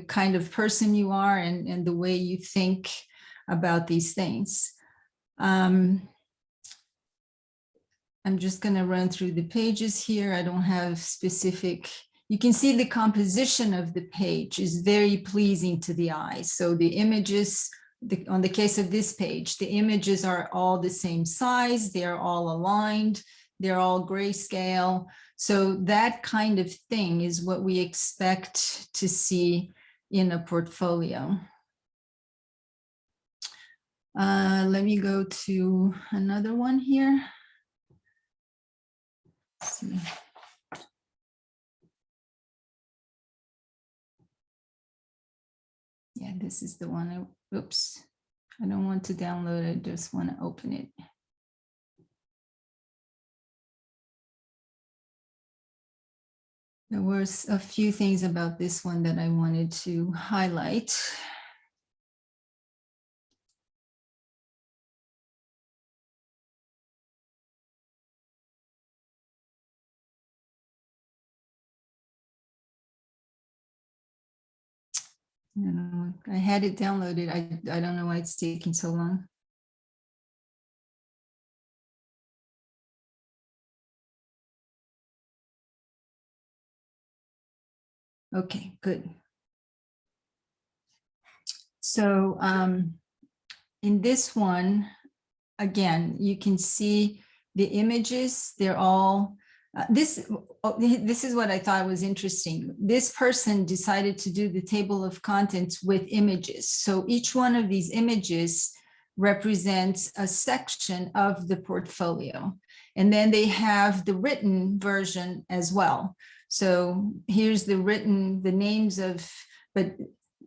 kind of person you are and the way you think about these things. I'm just going to run through the pages here. I don't have specific. You can see the composition of the page is very pleasing to the eye. So the images, on the case of this page, the images are all the same size. They're all aligned. They're all grayscale. So that kind of thing is what we expect to see in a portfolio. Let me go to another one here. Let's see. Yeah, this is the one. Oops, I don't want to download it. I just want to open it. There was a few things about this one that I wanted to highlight. I had it downloaded. I don't know why it's taking so long. Okay, good. So in this one, again, you can see the images. They're all, this is what I thought was interesting. This person decided to do the table of contents with images. So each one of these images represents a section of the portfolio. And then they have the written version as well. So here's the written, the names of, but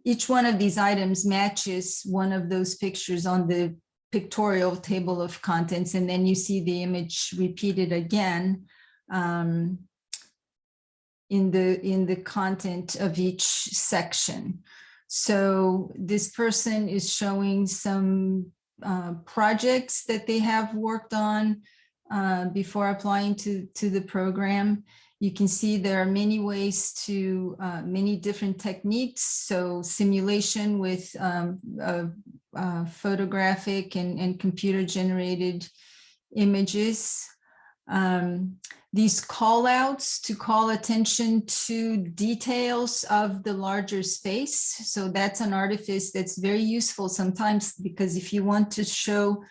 each one of these items matches one of those pictures on the pictorial table of contents. And then you see the image repeated again in the content of each section. So this person is showing some projects that they have worked on before applying to the program. You can see there are many ways to, many different techniques. So simulation with photographic and computer generated images. These call outs to call attention to details of the larger space. So that's an artifice that's very useful sometimes, because if you want to show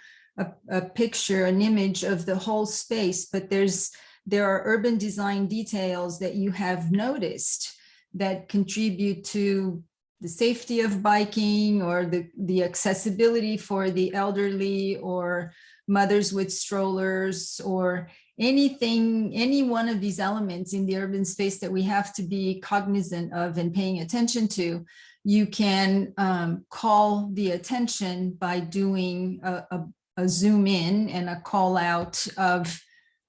a picture, an image of the whole space, but there are urban design details that you have noticed that contribute to the safety of biking or the accessibility for the elderly or mothers with strollers or anything, any one of these elements in the urban space that we have to be cognizant of and paying attention to. You can call the attention by doing a zoom in and a call out of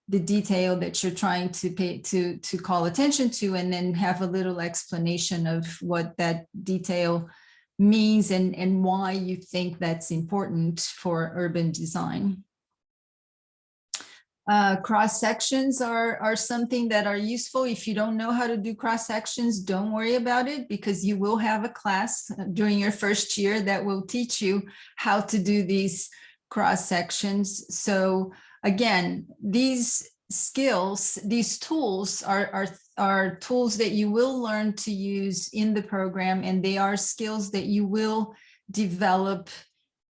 the detail that you're trying to call attention to, and then have a little explanation of what that detail means and why you think that's important for urban design. Cross sections are something that are useful. If you don't know how to do cross sections, don't worry about it, because you will have a class during your first year that will teach you how to do these cross sections. So again, these skills, these tools are tools that you will learn to use in the program, and they are skills that you will develop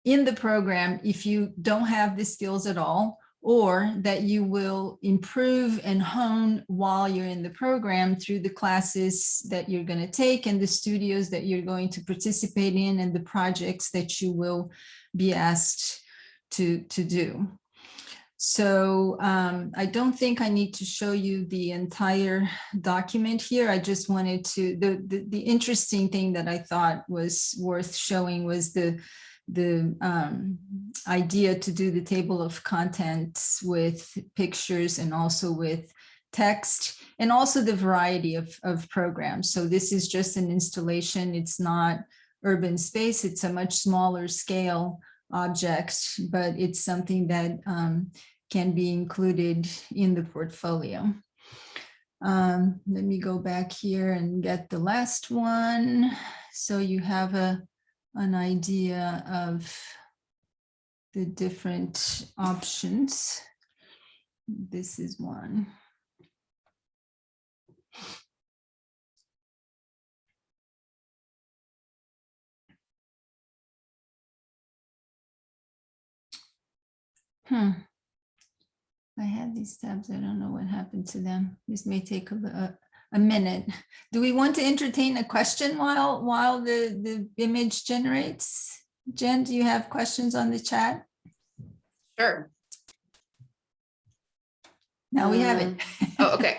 in the program if you don't have the skills at all, or that you will improve and hone while you're in the program through the classes that you're going to take and the studios that you're going to participate in and the projects that you will be asked to do. So I don't think I need to show you the entire document here. I just wanted to, the interesting thing that I thought was worth showing was the idea to do the table of contents with pictures and also with text, and also the variety of programs. So this is just an installation. It's not urban space. It's a much smaller scale object, but it's something that can be included in the portfolio. Let me go back here and get the last one. So you have an idea of the different options. This is one. I had these tabs. I don't know what happened to them. This may take a minute. Do we want to entertain a question while the image generates? Jen, do you have questions on the chat? Sure. Now we have it. Oh, okay.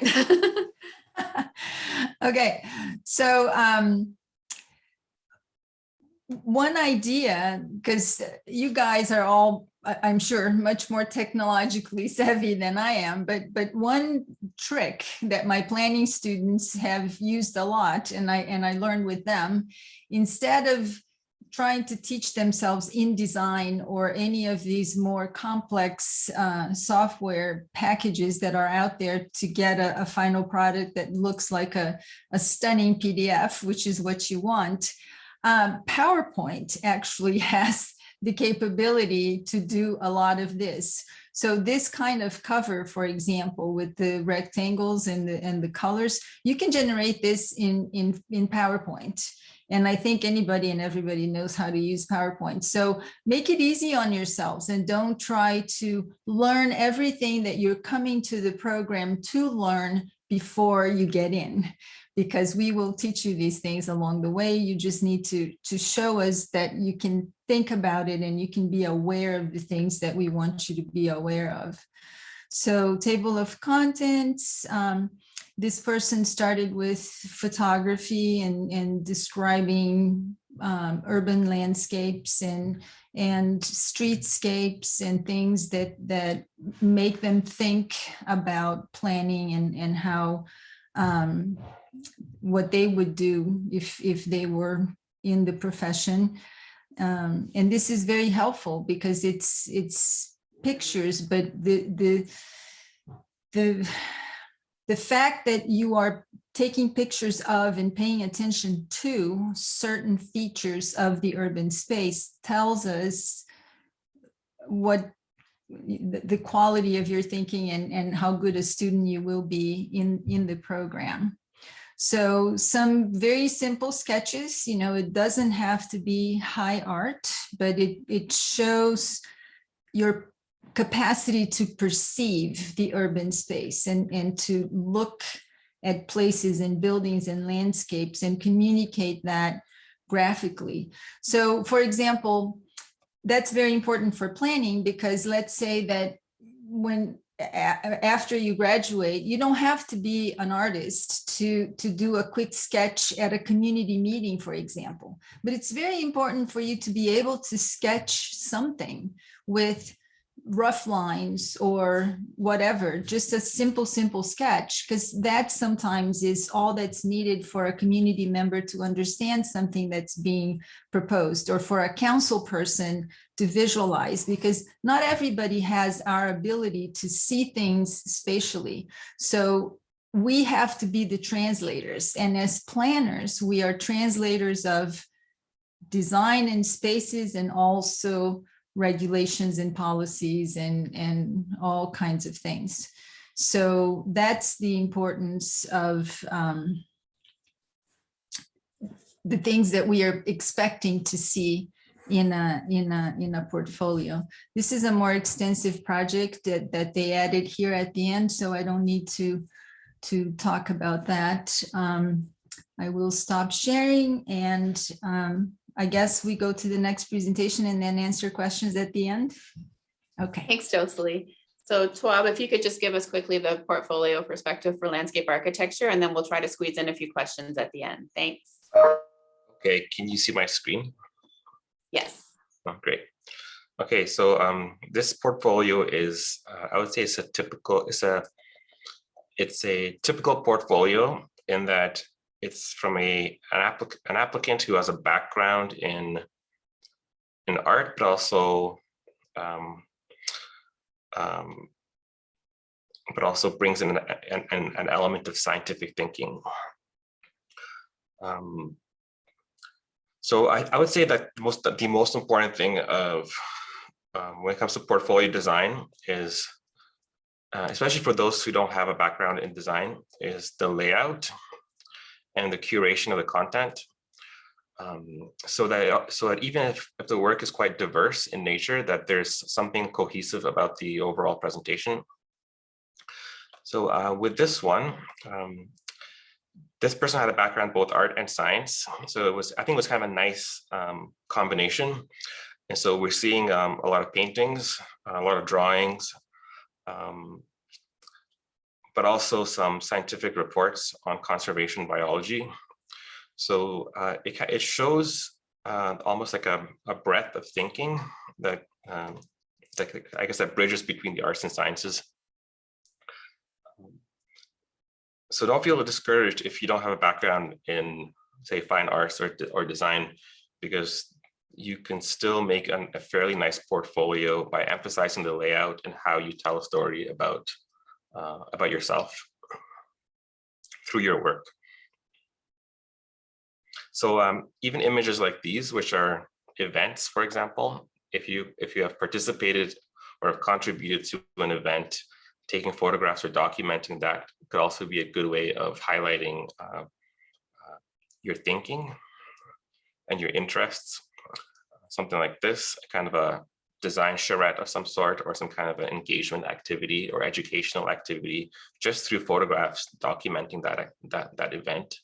Okay, so one idea, because you guys are all, I'm sure, much more technologically savvy than I am, but one trick that my planning students have used a lot, and I learned with them, instead of trying to teach themselves InDesign or any of these more complex software packages that are out there to get a final product that looks like a stunning PDF, which is what you want, PowerPoint actually has the capability to do a lot of this. So this kind of cover, for example, with the rectangles and the colors, you can generate this in PowerPoint. And I think anybody and everybody knows how to use PowerPoint. So make it easy on yourselves and don't try to learn everything that you're coming to the program to learn before you get in, because we will teach you these things along the way. You just need to show us that you can think about it and you can be aware of the things that we want you to be aware of. So table of contents. This person started with photography and describing urban landscapes and streetscapes and things that make them think about planning and how what they would do if they were in the profession. And this is very helpful because it's pictures, but the fact that you are taking pictures of and paying attention to certain features of the urban space tells us what the quality of your thinking and how good a student you will be in the program. So some very simple sketches, it doesn't have to be high art, but it shows your capacity to perceive the urban space and to look at places and buildings and landscapes and communicate that graphically. So for example, that's very important for planning, because let's say that after you graduate, you don't have to be an artist to do a quick sketch at a community meeting, for example, but it's very important for you to be able to sketch something with rough lines or whatever, just a simple sketch, because that sometimes is all that's needed for a community member to understand something that's being proposed, or for a council person to visualize, because not everybody has our ability to see things spatially. So we have to be the translators, and as planners, we are translators of design and spaces, and also regulations and policies and all kinds of things. So that's the importance of the things that we are expecting to see in a portfolio. This is a more extensive project that they added here at the end, so I don't need to talk about that. I will stop sharing, and I guess we go to the next presentation and then answer questions at the end. Okay. Thanks, Jocelyne. So Tua, if you could just give us quickly the portfolio perspective for landscape architecture, and then we'll try to squeeze in a few questions at the end. Thanks. Okay, can you see my screen? Yes. Oh, great. Okay, so this portfolio is, I would say it's a typical portfolio in that it's from an applicant who has a background in in art, but also brings in an element of scientific thinking. So I would say that the most important thing of when it comes to portfolio design is, especially for those who don't have a background in design, is the layout and the curation of the content. So that even if the work is quite diverse in nature, that there's something cohesive about the overall presentation. So with this one, this person had a background both art and science. So I think it was kind of a nice combination. And so we're seeing a lot of paintings, a lot of drawings, but also some scientific reports on conservation biology. So it shows almost like a breadth of thinking that I guess that bridges between the arts and sciences. So don't feel discouraged if you don't have a background in, say, fine arts or design, because you can still make a fairly nice portfolio by emphasizing the layout and how you tell a story about yourself through your work. So even images like these, which are events, for example, if you have participated or have contributed to an event, taking photographs or documenting that could also be a good way of highlighting your thinking and your interests. Something like this, kind of a design charrette of some sort, or some kind of an engagement activity or educational activity, just through photographs documenting that event.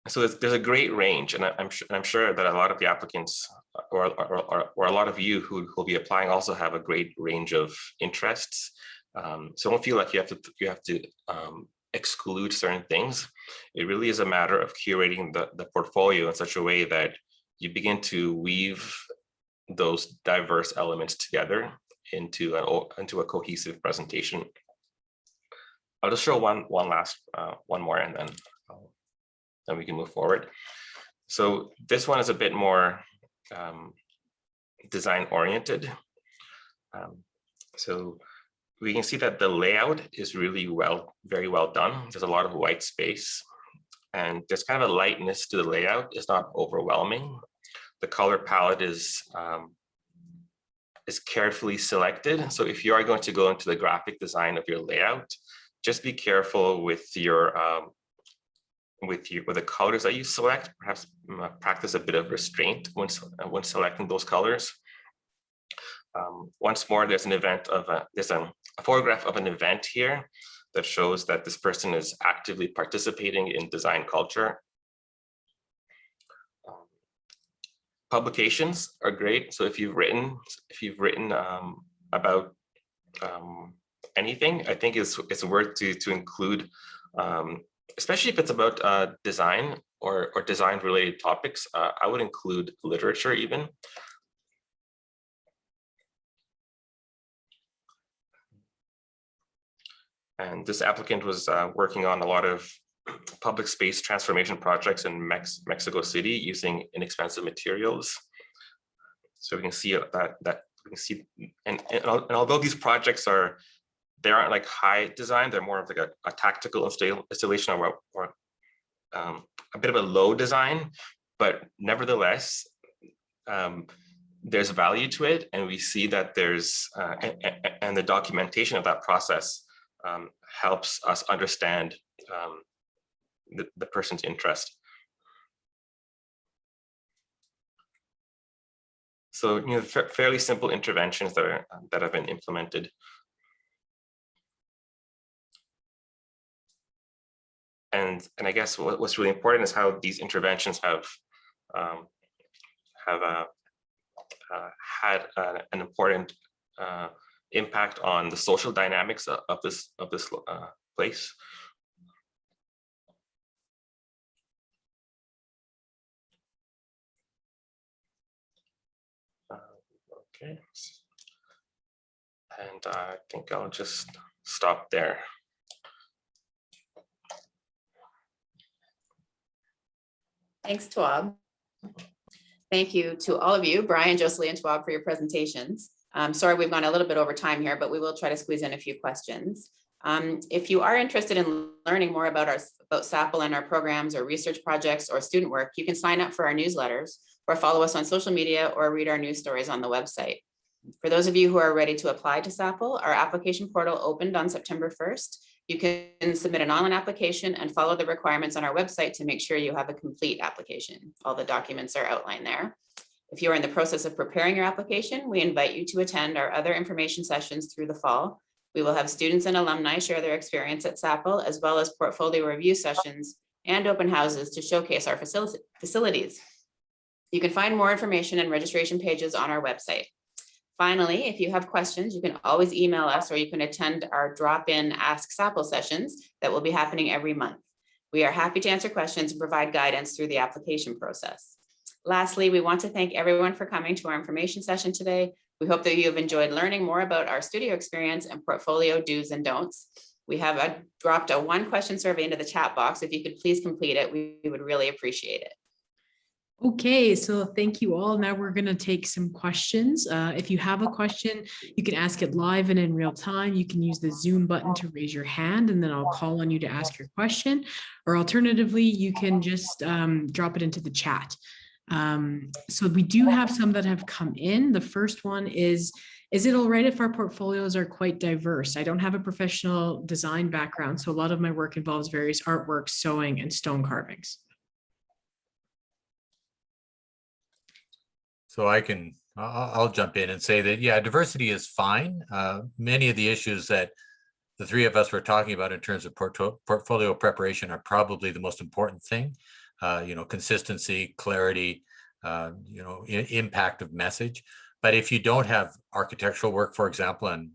So there's a great range, and I'm sure that a lot of the applicants or a lot of you who will be applying also have a great range of interests. So don't feel like you have to exclude certain things. It really is a matter of curating the portfolio in such a way that you begin to weave those diverse elements together into a cohesive presentation. I'll just show one more, and then we can move forward. So this one is a bit more design oriented. So we can see that the layout is really very well done. There's a lot of white space, and there's kind of a lightness to the layout. It's not overwhelming. The color palette is carefully selected. So if you are going to go into the graphic design of your layout, just be careful with the colors that you select. Perhaps practice a bit of restraint when selecting those colors. Once more, there's a photograph of an event here that shows that this person is actively participating in design culture. Publications are great. So if you've written about anything, I think it's worth to include, especially if it's about design or design related topics. I would include literature even. And this applicant was working on a lot of public space transformation projects in Mexico City using inexpensive materials. So we can see and although these projects they aren't like high design, they're more of like a tactical installation or a bit of a low design, but nevertheless, there's value to it, and we see that there's and the documentation of that process helps us understand the person's interest. So, fairly simple interventions that have been implemented. And I guess what's really important is how these interventions have had an important impact on the social dynamics of this place. Okay, and I think I'll just stop there. Thanks, Twab. Thank you to all of you, Brian, Jocelyne, and Twab, for your presentations. Sorry, we've gone a little bit over time here, but we will try to squeeze in a few questions. If you are interested in learning more about SAPL and our programs or research projects or student work, you can sign up for our newsletters or follow us on social media or read our news stories on the website. For those of you who are ready to apply to SAPL, our application portal opened on September 1st. You can submit an online application and follow the requirements on our website to make sure you have a complete application. All the documents are outlined there. If you are in the process of preparing your application, we invite you to attend our other information sessions through the fall. We will have students and alumni share their experience at SAPL, as well as portfolio review sessions and open houses to showcase our facilities. You can find more information and registration pages on our website. Finally, if you have questions, you can always email us, or you can attend our drop-in Ask SAPL sessions that will be happening every month. We are happy to answer questions and provide guidance through the application process. Lastly, we want to thank everyone for coming to our information session today. We hope that you have enjoyed learning more about our studio experience and portfolio do's and don'ts. We have dropped a 1-question survey into the chat box. If you could please complete it, we would really appreciate it. Okay, so thank you all. Now we're going to take some questions. If you have a question, you can ask it live and in real time. You can use the Zoom button to raise your hand, and then I'll call on you to ask your question. Or alternatively, you can just drop it into the chat. So we do have some that have come in. The first one is it all right if our portfolios are quite diverse? I don't have a professional design background, so a lot of my work involves various artwork, sewing, and stone carvings. So I'll jump in and say that, yeah, diversity is fine. Many of the issues that the three of us were talking about in terms of portfolio preparation are probably the most important thing. Consistency, clarity, impact of message. But if you don't have architectural work, for example, and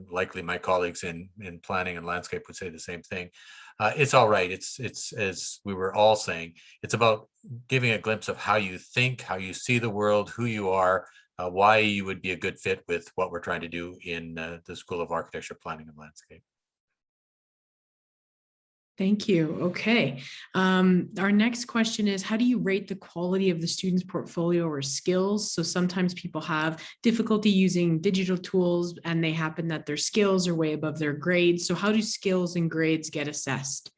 likely my colleagues in planning and landscape would say the same thing, it's all right. It's as we were all saying, it's about giving a glimpse of how you think, how you see the world, who you are, why you would be a good fit with what we're trying to do in the School of Architecture, Planning and Landscape. Thank you. Okay. Our next question is, how do you rate the quality of the student's portfolio or skills? So sometimes people have difficulty using digital tools and they happen that their skills are way above their grades. So how do skills and grades get assessed?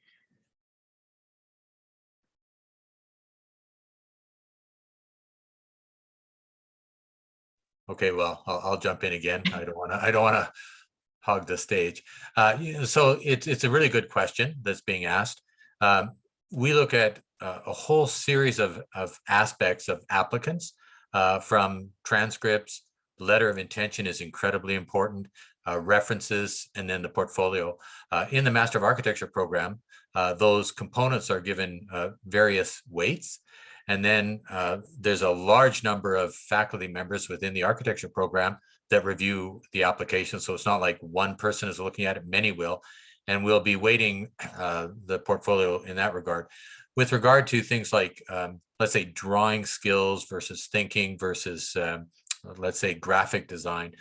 Okay, well, I'll jump in again. I don't want to hog the stage. So it's a really good question that's being asked. We look at a whole series of aspects of applicants, from transcripts. Letter of intention is incredibly important, references, and then the portfolio. In the Master of Architecture program, those components are given various weights. And then there's a large number of faculty members within the architecture program that review the application. So it's not like one person is looking at it, many will, and we'll be weighting the portfolio in that regard. With regard to things like, let's say, drawing skills versus thinking versus, let's say, graphic design,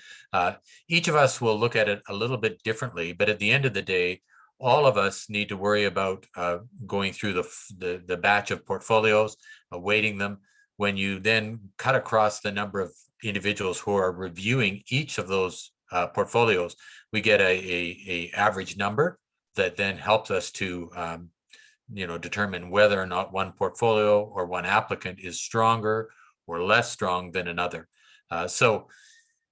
each of us will look at it a little bit differently, but at the end of the day, all of us need to worry about going through the batch of portfolios, weighting them. When you then cut across the number of individuals who are reviewing each of those portfolios, we get a average number that then helps us to determine whether or not one portfolio or one applicant is stronger or less strong than another. So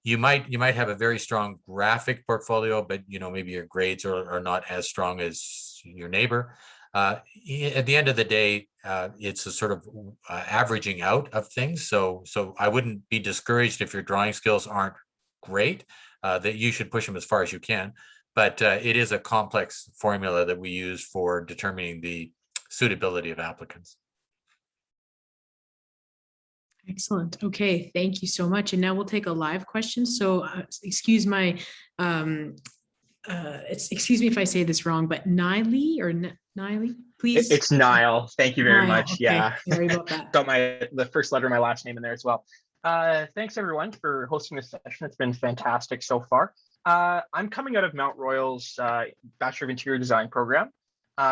you might have a very strong graphic portfolio, but maybe your grades are not as strong as your neighbor. At the end of the day, it's a sort of averaging out of things. So I wouldn't be discouraged if your drawing skills aren't great, that you should push them as far as you can. But it is a complex formula that we use for determining the suitability of applicants. Excellent. Okay, thank you so much. And now we'll take a live question. So excuse me if I say this wrong, but Niley, please. It's Niall. Thank you very Niall, much. okay. Yeah. Sorry about that. Got the first letter of my last name in there as well. Thanks everyone for hosting this session. It's been fantastic so far. I'm coming out of Mount Royal's Bachelor of Interior Design program.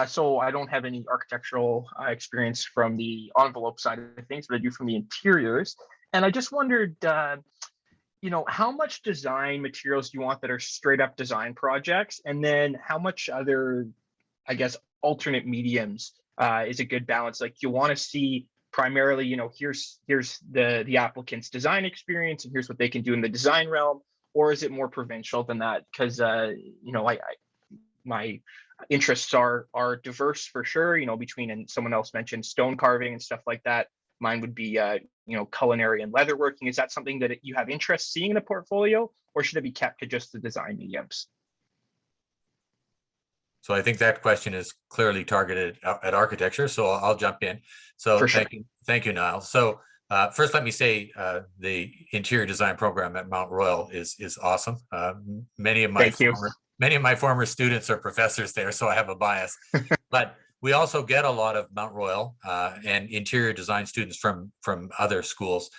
So I don't have any architectural experience from the envelope side of things, but I do from the interiors. And I just wondered, how much design materials do you want that are straight up design projects? And then how much other, I guess, alternate mediums is a good balance? Like you want to see primarily, here's the applicant's design experience and here's what they can do in the design realm, or is it more provincial than that? Because my interests are diverse for sure, between, and someone else mentioned stone carving and stuff like that. Mine would be, culinary and leatherworking. Is that something that you have interest seeing in the portfolio, or should it be kept to just the design mediums? So I think that question is clearly targeted at architecture, so I'll jump in. So For sure. Thank you, Niall. So first, let me say the interior design program at Mount Royal is awesome. Many of my former students are professors there, so I have a bias. But we also get a lot of Mount Royal and interior design students from other schools.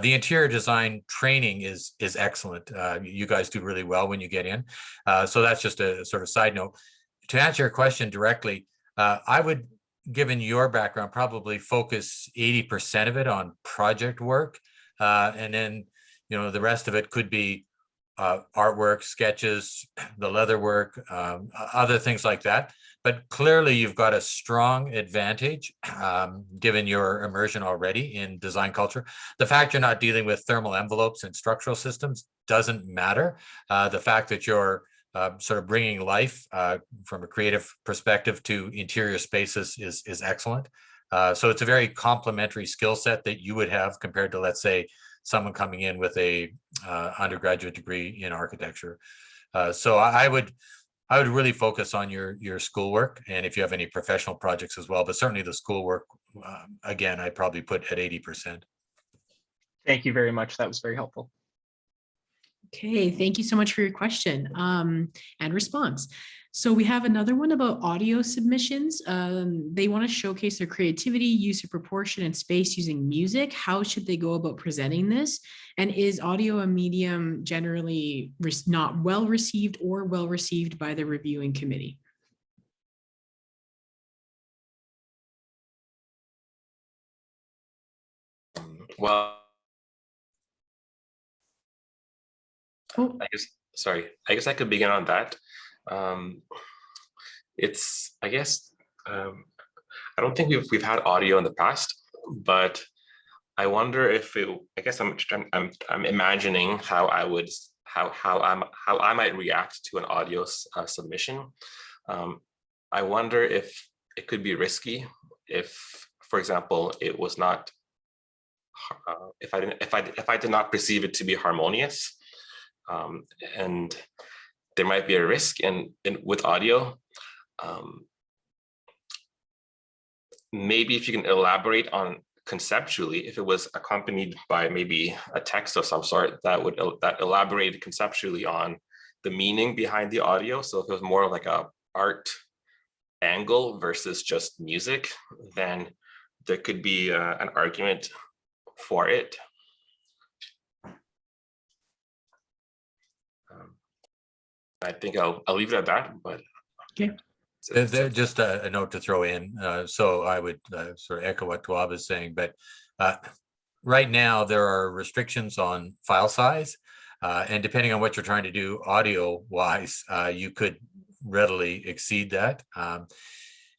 The interior design training is excellent. You guys do really well when you get in. So that's just a sort of side note. To answer your question directly, I would, given your background, probably focus 80% of it on project work. And then, the rest of it could be artwork, sketches, the leather work, other things like that. But clearly you've got a strong advantage given your immersion already in design culture. The fact you're not dealing with thermal envelopes and structural systems doesn't matter. The fact that you're sort of bringing life from a creative perspective to interior spaces is excellent. So it's a very complementary skill set that you would have compared to, let's say, someone coming in with a undergraduate degree in architecture. So I would really focus on your schoolwork, and if you have any professional projects as well, but certainly the schoolwork, again, I'd probably put at 80%. Thank you very much. That was very helpful. Okay, thank you so much for your question and response. So we have another one about audio submissions. They want to showcase their creativity, use of proportion and space using music. How should they go about presenting this? And is audio a medium generally not well received or well received by the reviewing committee? Well, Oh. I guess I could begin on that. I don't think we've had audio in the past, but I wonder if I'm imagining how I might react to an audio submission. I wonder if it could be risky if, for example, it was not if I did not perceive it to be harmonious. And there might be a risk with audio. Maybe if you can elaborate on conceptually, if it was accompanied by maybe a text of some sort that elaborated conceptually on the meaning behind the audio. So if it was more like a art angle versus just music, then there could be an argument for it. I think I'll leave it at that, but okay. There's just a note to throw in. So I would sort of echo what Tuab is saying, but right now there are restrictions on file size, and depending on what you're trying to do audio wise, you could readily exceed that.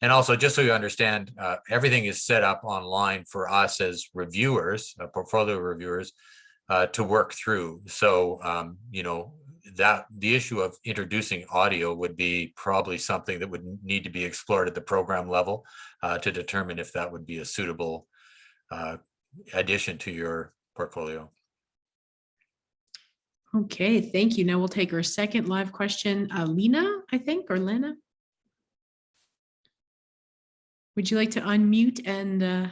And also, just so you understand, everything is set up online for us as reviewers, portfolio reviewers, to work through. So, that the issue of introducing audio would be probably something that would need to be explored at the program level to determine if that would be a suitable addition to your portfolio. Okay, thank you. Now we'll take our second live question. Lena, I think, or Lena. Would you like to unmute and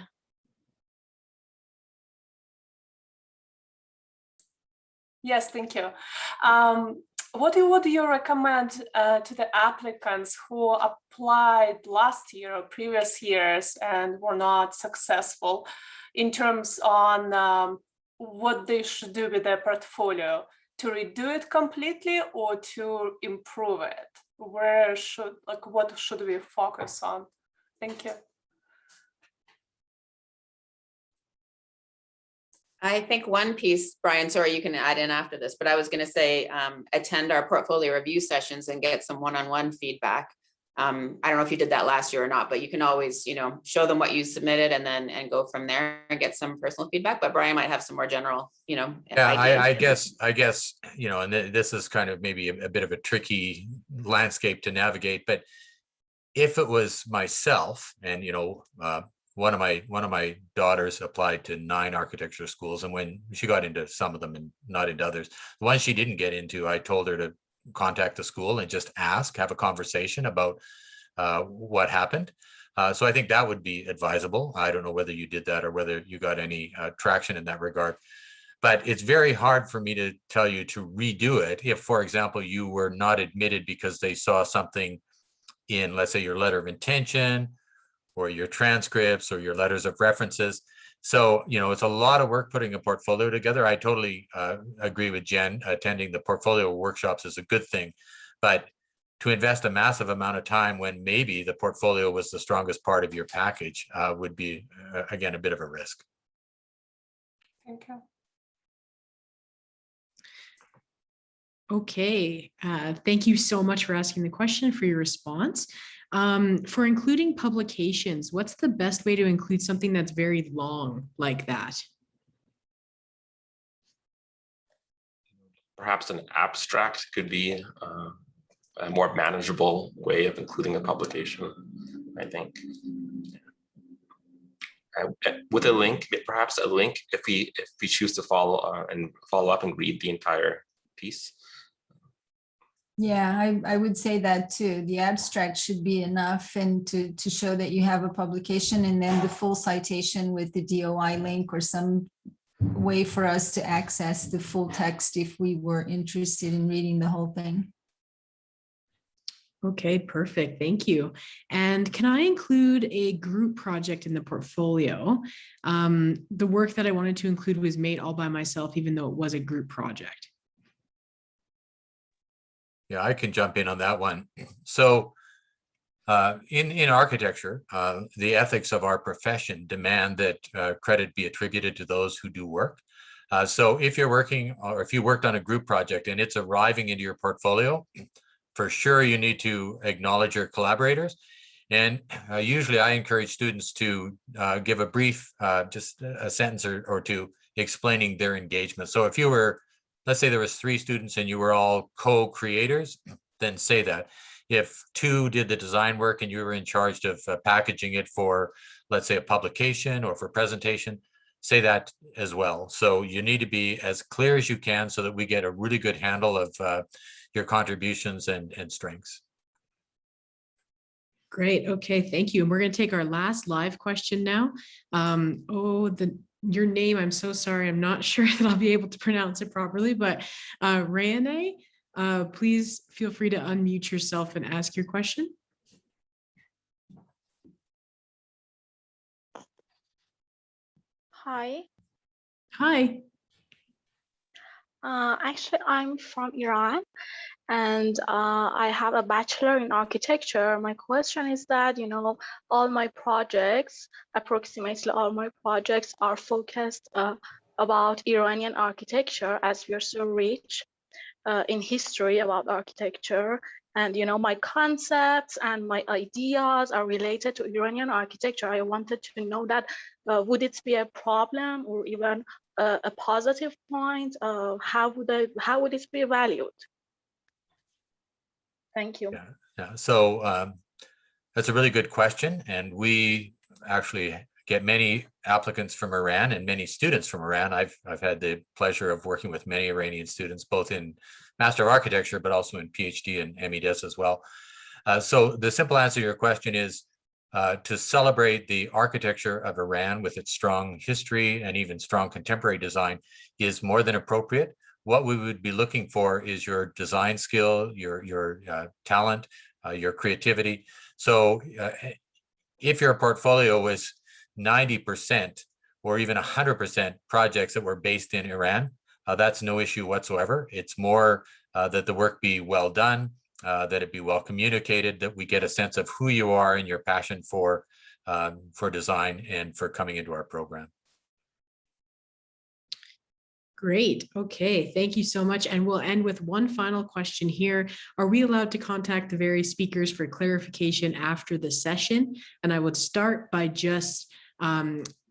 Yes, thank you. What would you recommend to the applicants who applied last year or previous years and were not successful in terms on what they should do with their portfolio to redo it completely or to improve it? Where should, like, what should we focus on? Thank you. I think one piece, Brian, sorry, you can add in after this, but I was going to say, attend our portfolio review sessions and get some one-on-one feedback. I don't know if you did that last year or not, but you can always, show them what you submitted and go from there and get some personal feedback. But Brian might have some more general, Yeah, ideas. I guess, and this is kind of maybe a bit of a tricky landscape to navigate, but if it was myself and, one of my daughters applied to 9 architecture schools, and when she got into some of them and not into others, the ones she didn't get into, I told her to contact the school and just have a conversation about what happened. So I think that would be advisable. I don't know whether you did that or whether you got any traction in that regard. But it's very hard for me to tell you to redo it if, for example, you were not admitted because they saw something in, let's say, your letter of intention or your transcripts or your letters of references. So, it's a lot of work putting a portfolio together. I totally agree with Jen. Attending the portfolio workshops is a good thing, but to invest a massive amount of time when maybe the portfolio was the strongest part of your package would be, again, a bit of a risk. Thank you. Okay, thank you so much for asking the question, for your response. For including publications, what's the best way to include something that's very long like that? Perhaps an abstract could be a more manageable way of including a publication, I think. With a link, perhaps a link if we choose to follow up and read the entire piece. Yeah, I would say that too. The abstract should be enough, and to show that you have a publication, and then the full citation with the DOI link or some way for us to access the full text if we were interested in reading the whole thing. Okay, perfect. Thank you. And can I include a group project in the portfolio? The work that I wanted to include was made all by myself, even though it was a group project. Yeah, I can jump in on that one. So in architecture, the ethics of our profession demand that credit be attributed to those who do work. So if you're working, or if you worked on a group project and it's arriving into your portfolio, for sure you need to acknowledge your collaborators. And usually I encourage students to give a brief, just a sentence or two explaining their engagement. So if you were, let's say there was 3 students and you were all co-creators, then say that. If 2 did the design work and you were in charge of packaging it for, let's say, a publication or for presentation, say that as well. So you need to be as clear as you can so that we get a really good handle of your contributions and strengths. Great. Okay, thank you. And we're going to take our last live question now. Your name, I'm so sorry. I'm not sure that I'll be able to pronounce it properly, but Rayane, please feel free to unmute yourself and ask your question. Hi. Hi. Actually, I'm from Iran, and I have a bachelor in architecture. My question is that, all my projects, approximately all my projects are focused about Iranian architecture, as we are so rich in history about architecture. And, my concepts and my ideas are related to Iranian architecture. I wanted to know that, would it be a problem or even a positive point? How would it be valued? Thank you. Yeah. So that's a really good question. And we actually get many applicants from Iran and many students from Iran. I've had the pleasure of working with many Iranian students, both in Master of Architecture, but also in PhD and MEDS as well. So the simple answer to your question is to celebrate the architecture of Iran with its strong history and even strong contemporary design is more than appropriate. What we would be looking for is your design skill, your talent, your creativity. So if your portfolio was 90% or even 100% projects that were based in Iran, that's no issue whatsoever. It's more that the work be well done, that it be well communicated, that we get a sense of who you are and your passion for design and for coming into our program. Great. Okay. Thank you so much. And we'll end with one final question here. Are we allowed to contact the various speakers for clarification after the session? And I would start by just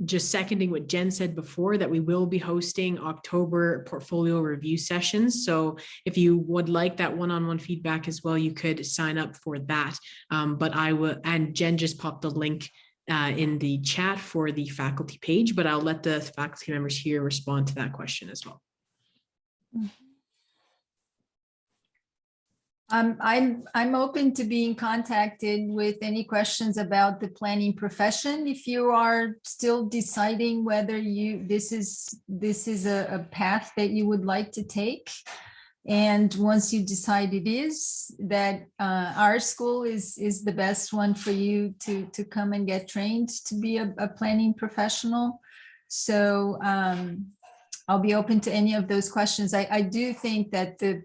seconding what Jen said before, that we will be hosting October portfolio review sessions. So if you would like that one-on-one feedback as well, you could sign up for that. But I will, and Jen just popped the link in the chat for the faculty page, but I'll let the faculty members here respond to that question as well. I'm open to being contacted with any questions about the planning profession. If you are still deciding whether this is a path that you would like to take, and once you decide it is, that our school is the best one for you to come and get trained to be a planning professional. So I'll be open to any of those questions. I do think that the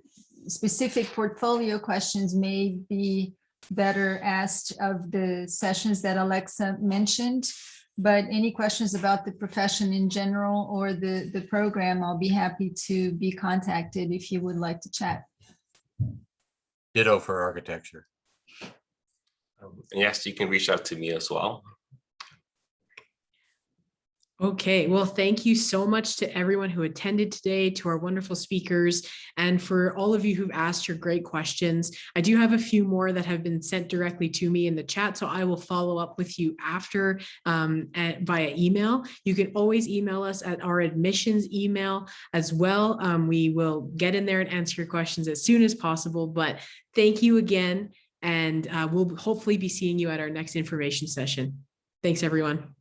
specific portfolio questions may be better asked of the sessions that Alexa mentioned, but any questions about the profession in general or the program, I'll be happy to be contacted if you would like to chat. Ditto for architecture. Yes, you can reach out to me as well. Okay, well, thank you so much to everyone who attended today, to our wonderful speakers, and for all of you who've asked your great questions. I do have a few more that have been sent directly to me in the chat, so I will follow up with you after via email. You can always email us at our admissions email as well. We will get in there and answer your questions as soon as possible, but thank you again, and we'll hopefully be seeing you at our next information session. Thanks, everyone.